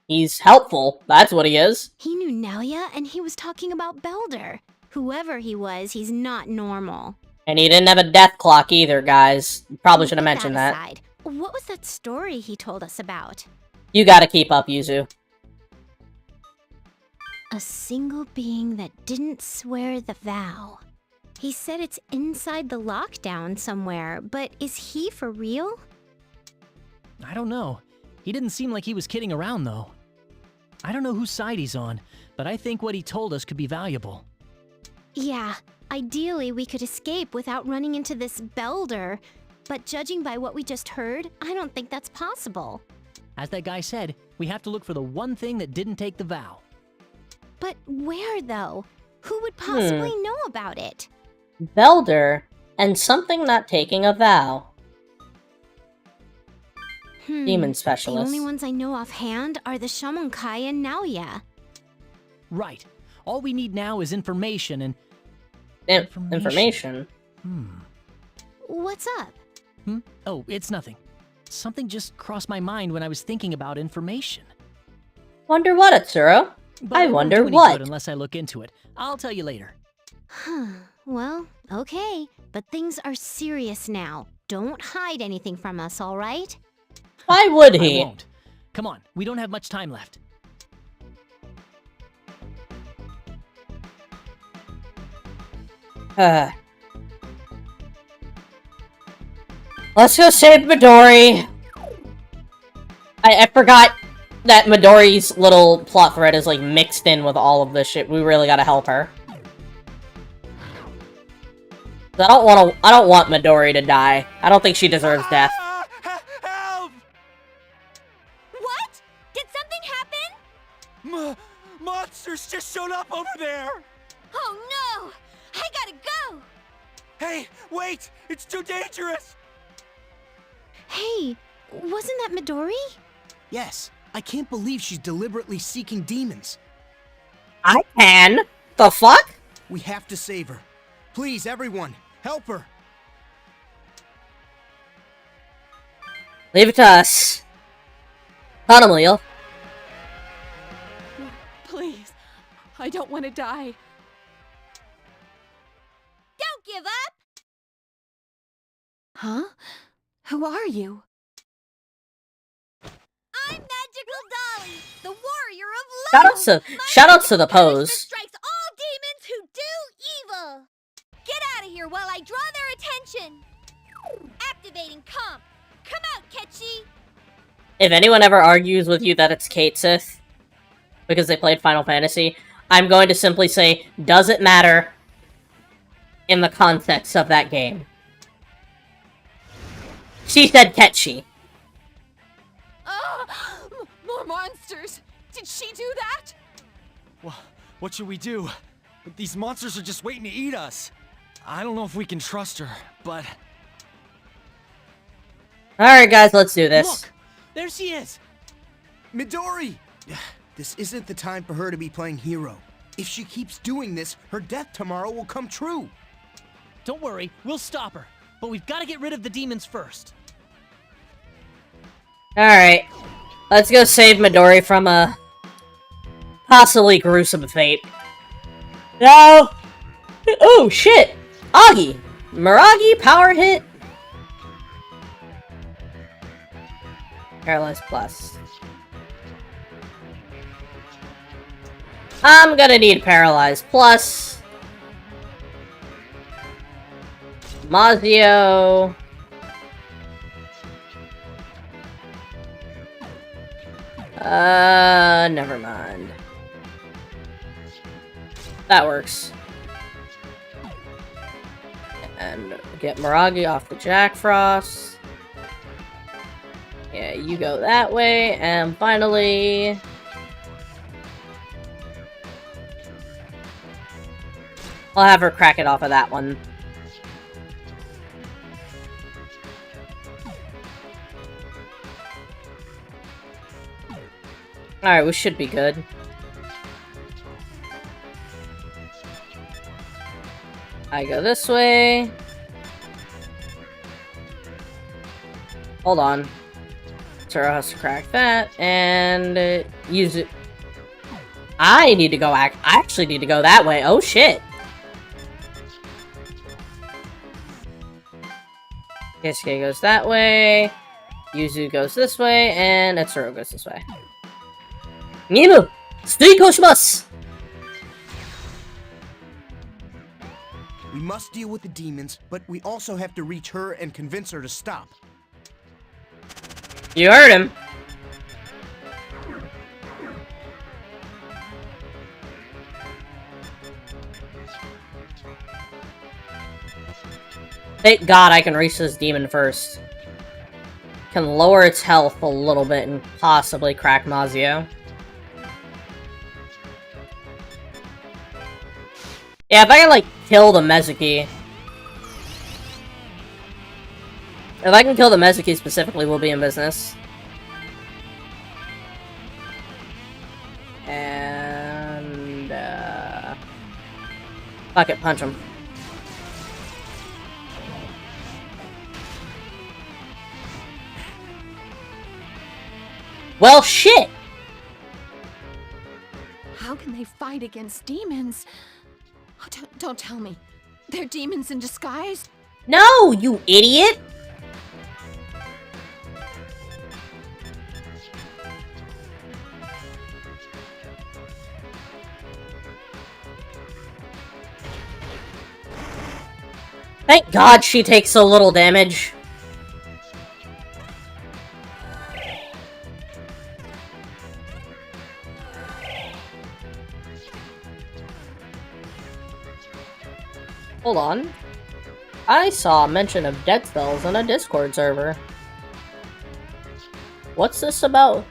He's helpful, that's what he is. He knew Naoya, and he was talking about Beldr. Whoever he was, he's not normal. And he didn't have a death clock either, guys. Probably should have Put mentioned that. aside. What was that story he told us about? You gotta keep up, Yuzu. A single being that didn't swear the vow. He said it's inside the lockdown somewhere, but is he for real? I don't know. He didn't seem like he was kidding around, though. I don't know whose side he's on, but I think what he told us could be valuable. Yeah, ideally we could escape without running into this Beldr, but judging by what we just heard, I don't think that's possible. As that guy said, we have to look for the one thing that didn't take the vow. But where, though? Who would possibly know about it? Beldr and something not taking a vow. Demon The specialist. only ones I know offhand are the Shamankai and Naoya. Right. All we need now is information and... Information. What's up? Oh, it's nothing. Something just crossed my mind when I was thinking about information. Wonder what, Atsuro? But I it won't wonder do any what. good unless I look into it. I'll tell you later. Well, okay, but things are serious now. Don't hide anything from us, all right? Why would I he? won't. Come on, we don't have much time left. Let's go save Midori. I forgot that Midori's little plot thread is like mixed in with all of this shit. We really gotta help her. I don't want Midori to die. I don't think she deserves death. Help! What? Did something happen? Monsters just showed up over there! Oh no! I gotta go! Hey, wait! It's too dangerous! Hey, wasn't that Midori? Yes, I can't believe she's deliberately seeking demons. I can. The fuck? We have to save her. Please, everyone, help her. Leave it to us. Leo. Please, I don't want to die. Don't give up! Huh? Who are you? I'm Magical Dolly, the warrior of love! Shoutouts to the punishment pose. strikes all demons who do evil! Get out of here while I draw their attention! Activating comp! Come out, Ketchy! If anyone ever argues with you that it's Kate Sith, because they played Final Fantasy, I'm going to simply say, does it matter in the context of that game? She said Ketchy. More monsters! Did she do that? Well, what should we do? These monsters are just waiting to eat us. I don't know if we can trust her, but... Alright guys, let's do this. Look! There she is! Midori! This isn't the time for her to be playing hero. If she keeps doing this, her death tomorrow will come true. Don't worry, we'll stop her. But we've got to get rid of the demons first. Alright. Let's go save Midori from a possibly gruesome fate. No! Oh, shit! Agi! Miragi, power hit! Paralyzed plus. I'm gonna need Paralyzed plus. Mazio. Never mind. That works. And get Miragi off the Jack Frost. Yeah, you go that way, and finally... I'll have her crack it off of that one. Alright, we should be good. I go this way. Hold on. Turo has to crack that, and use it. I need to go I actually need to go that way. Oh shit. Keisuke goes that way. Yuzu goes this way, and Etsuro goes this way. Nimu! Suiko shimasu! We must deal with the demons, but we also have to reach her and convince her to stop. You heard him. Thank God I can reach this demon first. Can lower its health a little bit and possibly crack Mazio. Yeah, if I can, like, kill the Mezuki. If I can kill the Mezuki specifically, we'll be in business. And, fuck it, punch him. Well, shit! How can they fight against demons? Oh, don't tell me. They're demons in disguise? No, you idiot! Thank God she takes so little damage. Hold on. I saw a mention of dead spells on a Discord server. What's this about?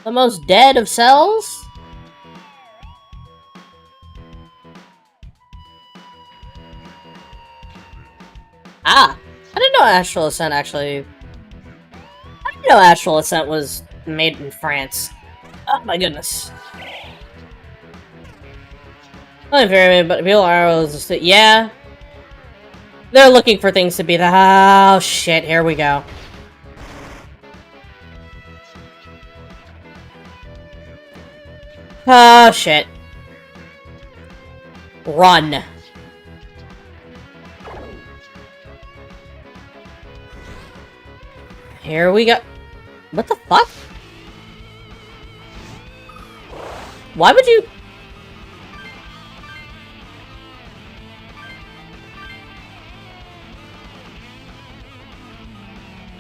The most dead of cells? Ah! I didn't know Astral Ascent actually... I didn't know Astral Ascent was made in France. Oh my goodness. Not very, but people are just, yeah. They're looking for things to be the. Oh shit! Here we go. Oh shit! Run. Here we go. What the fuck? Why would you?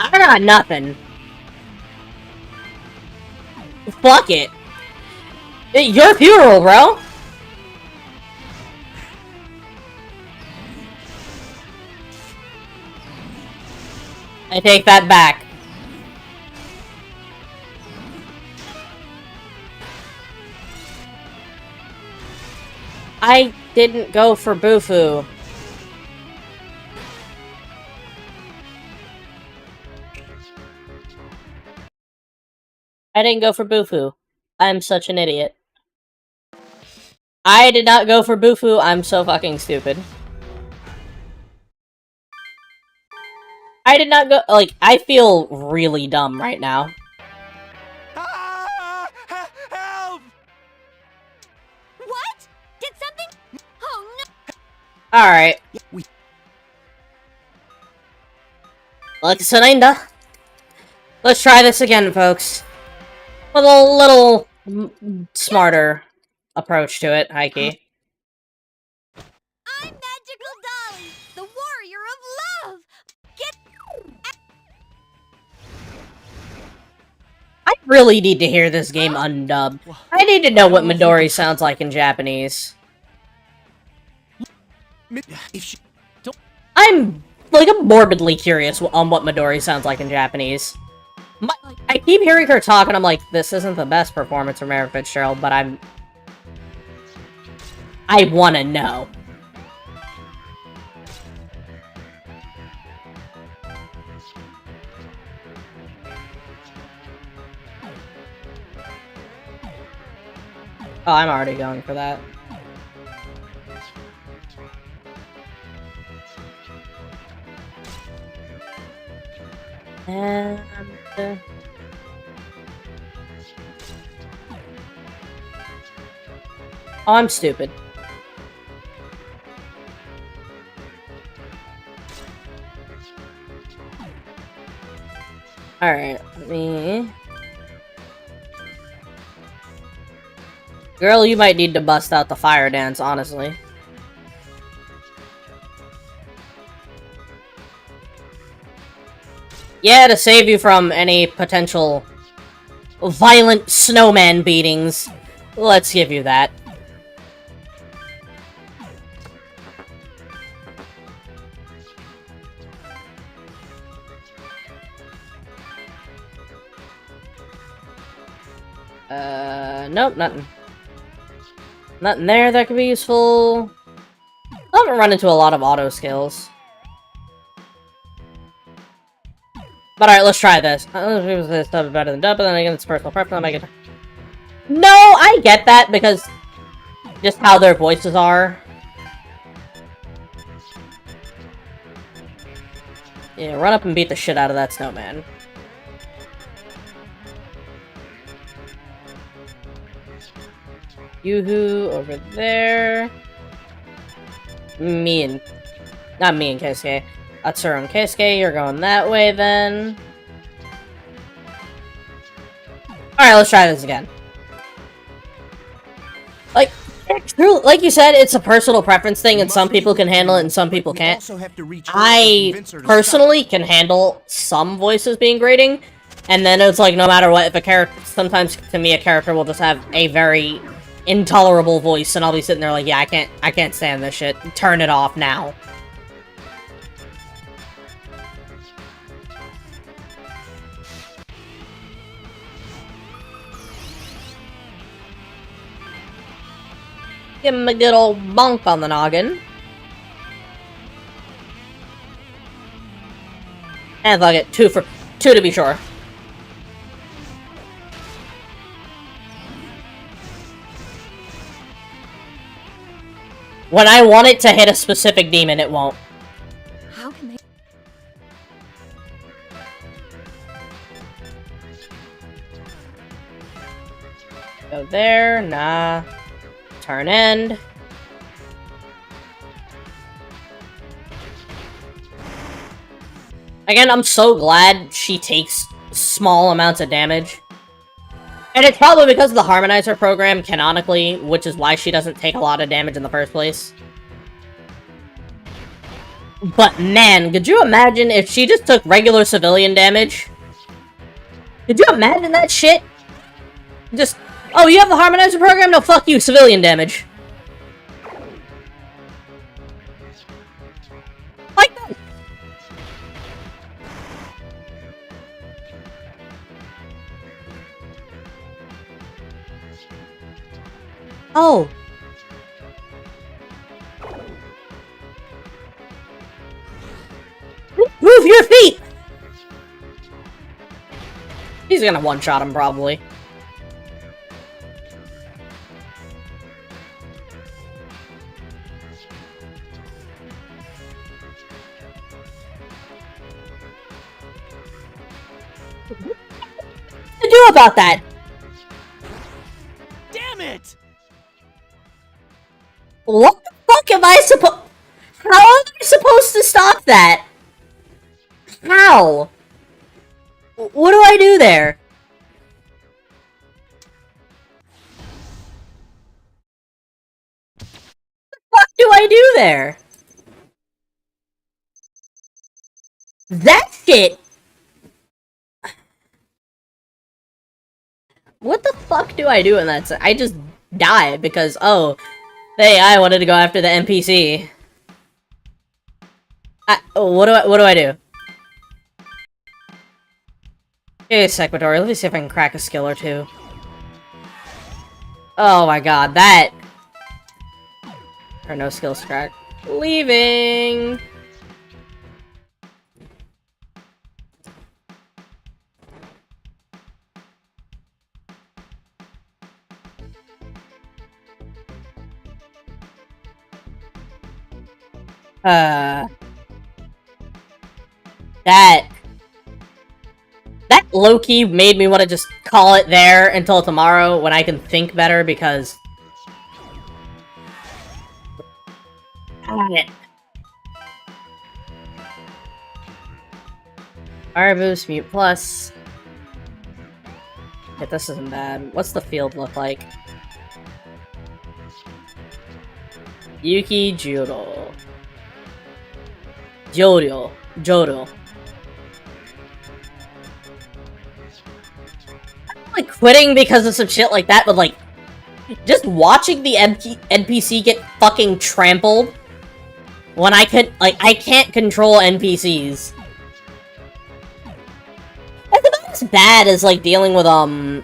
I got nothing. Fuck it. Your funeral, bro. I take that back. I didn't go for Bufu. I didn't go for Bufu. I'm such an idiot. I did not go for Bufu. I'm so fucking stupid. I did not go. Like, I feel really dumb right now. Help! What? Did something? Oh no! Alright. Let's try this again, folks. With a little smarter approach to it, Heike. I'm Magical Dolly, the warrior of love. Get. I really need to hear this game undubbed. I need to know what Midori sounds like in Japanese. I'm morbidly curious on what Midori sounds like in Japanese. I keep hearing her talk and I'm like, this isn't the best performance from Mary Fitzgerald, but I wanna know. Oh, I'm already going for that. And... oh, I'm stupid. Alright, let me... Girl, you might need to bust out the fire dance, honestly. Yeah, to save you from any potential violent snowman beatings. Let's give you that. Nope, nothing. Nothing there that could be useful. I haven't run into a lot of auto skills. But alright, let's try this. This stuff is better than dub, but then again, it's personal preference. I get... No, I get that, because just how their voices are. Yeah, run up and beat the shit out of that snowman. Yoo-hoo, over there. Not me and Keisuke. Atsuru and Keisuke, you're going that way then. Alright, let's try this again. Like, like you said, it's a personal preference thing, and some people can handle it and some people can't. I personally can handle some voices being grating, and then it's like, no matter what, if a character, sometimes to me a character will just have a very intolerable voice, and I'll be sitting there like, yeah, I can't stand this shit. Turn it off now. Give him a good old bonk on the noggin. And fuck it, two to be sure. When I want it to hit a specific demon, it won't. How can they... Go there, nah. Turn end. Again, I'm so glad she takes small amounts of damage. And it's probably because of the Harmonizer program, canonically, which is why she doesn't take a lot of damage in the first place. But man, could you imagine if she just took regular civilian damage? Could you imagine that shit? Just, oh, you have the Harmonizer program? No, fuck you, civilian damage. Like that. Oh. Move your feet! He's gonna one-shot him, probably. What to do about that? Damn it! What the fuck am I supposed... How am I supposed to stop that? How? What do I do there? What do I do there? That shit! What the fuck do I do in that? I just die because, oh, hey, I wanted to go after the NPC. What do I do? Hey, Secretary, let me see if I can crack a skill or two. Oh my god, that... Or no skills crack. Leaving! That low-key made me want to just call it there until tomorrow when I can think better, because... Fire boost, mute plus. Yeah, this isn't bad. What's the field look like? Yuki Juro. Joro. Like quitting because of some shit like that, but like just watching the NPC get fucking trampled when I can't control NPCs. That's about as bad as like dealing with like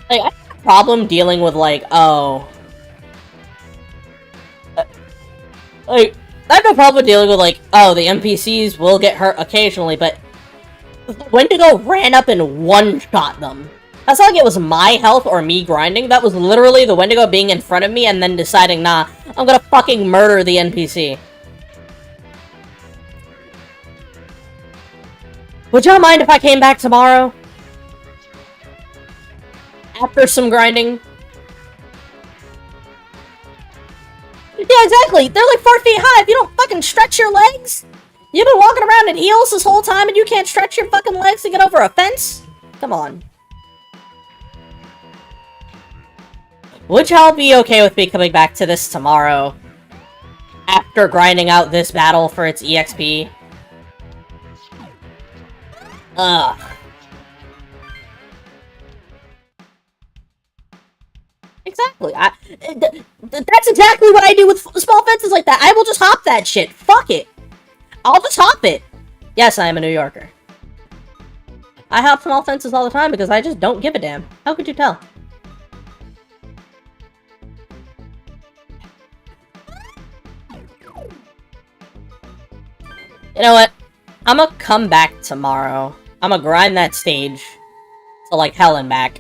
I have a problem dealing with like like, I have no problem dealing with, like, oh, the NPCs will get hurt occasionally, but Wendigo ran up and one-shot them. That's not like it was my health or me grinding. That was literally the Wendigo being in front of me and then deciding, nah, I'm gonna fucking murder the NPC. Would y'all mind if I came back tomorrow? After some grinding? Yeah, exactly. They're like 4 feet high. If you don't fucking stretch your legs, you've been walking around in heels this whole time and you can't stretch your fucking legs to get over a fence? Come on. Would y'all be okay with me coming back to this tomorrow? After grinding out this battle for its EXP? Ugh. Exactly. That's exactly what I do with small fences like that. I will just hop that shit. Fuck it. I'll just hop it. Yes, I am a New Yorker. I hop small fences all the time because I just don't give a damn. How could you tell? You know what? I'm gonna come back tomorrow. I'm gonna grind that stage to like hell and back.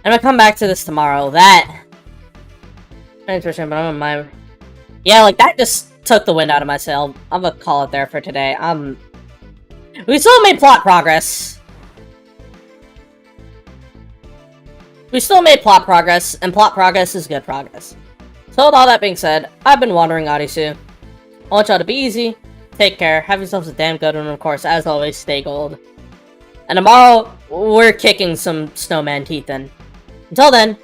I'm gonna come back to this tomorrow. That... Interesting, but I'm on my... Yeah, like, that just took the wind out of my sail. I'm gonna call it there for today. We still made plot progress. We still made plot progress, and plot progress is good progress. So with all that being said, I've been Wandering Odyssey. I want y'all to be easy, take care, have yourselves a damn good one, and of course, as always, stay gold. And tomorrow, we're kicking some snowman teeth in. Until then,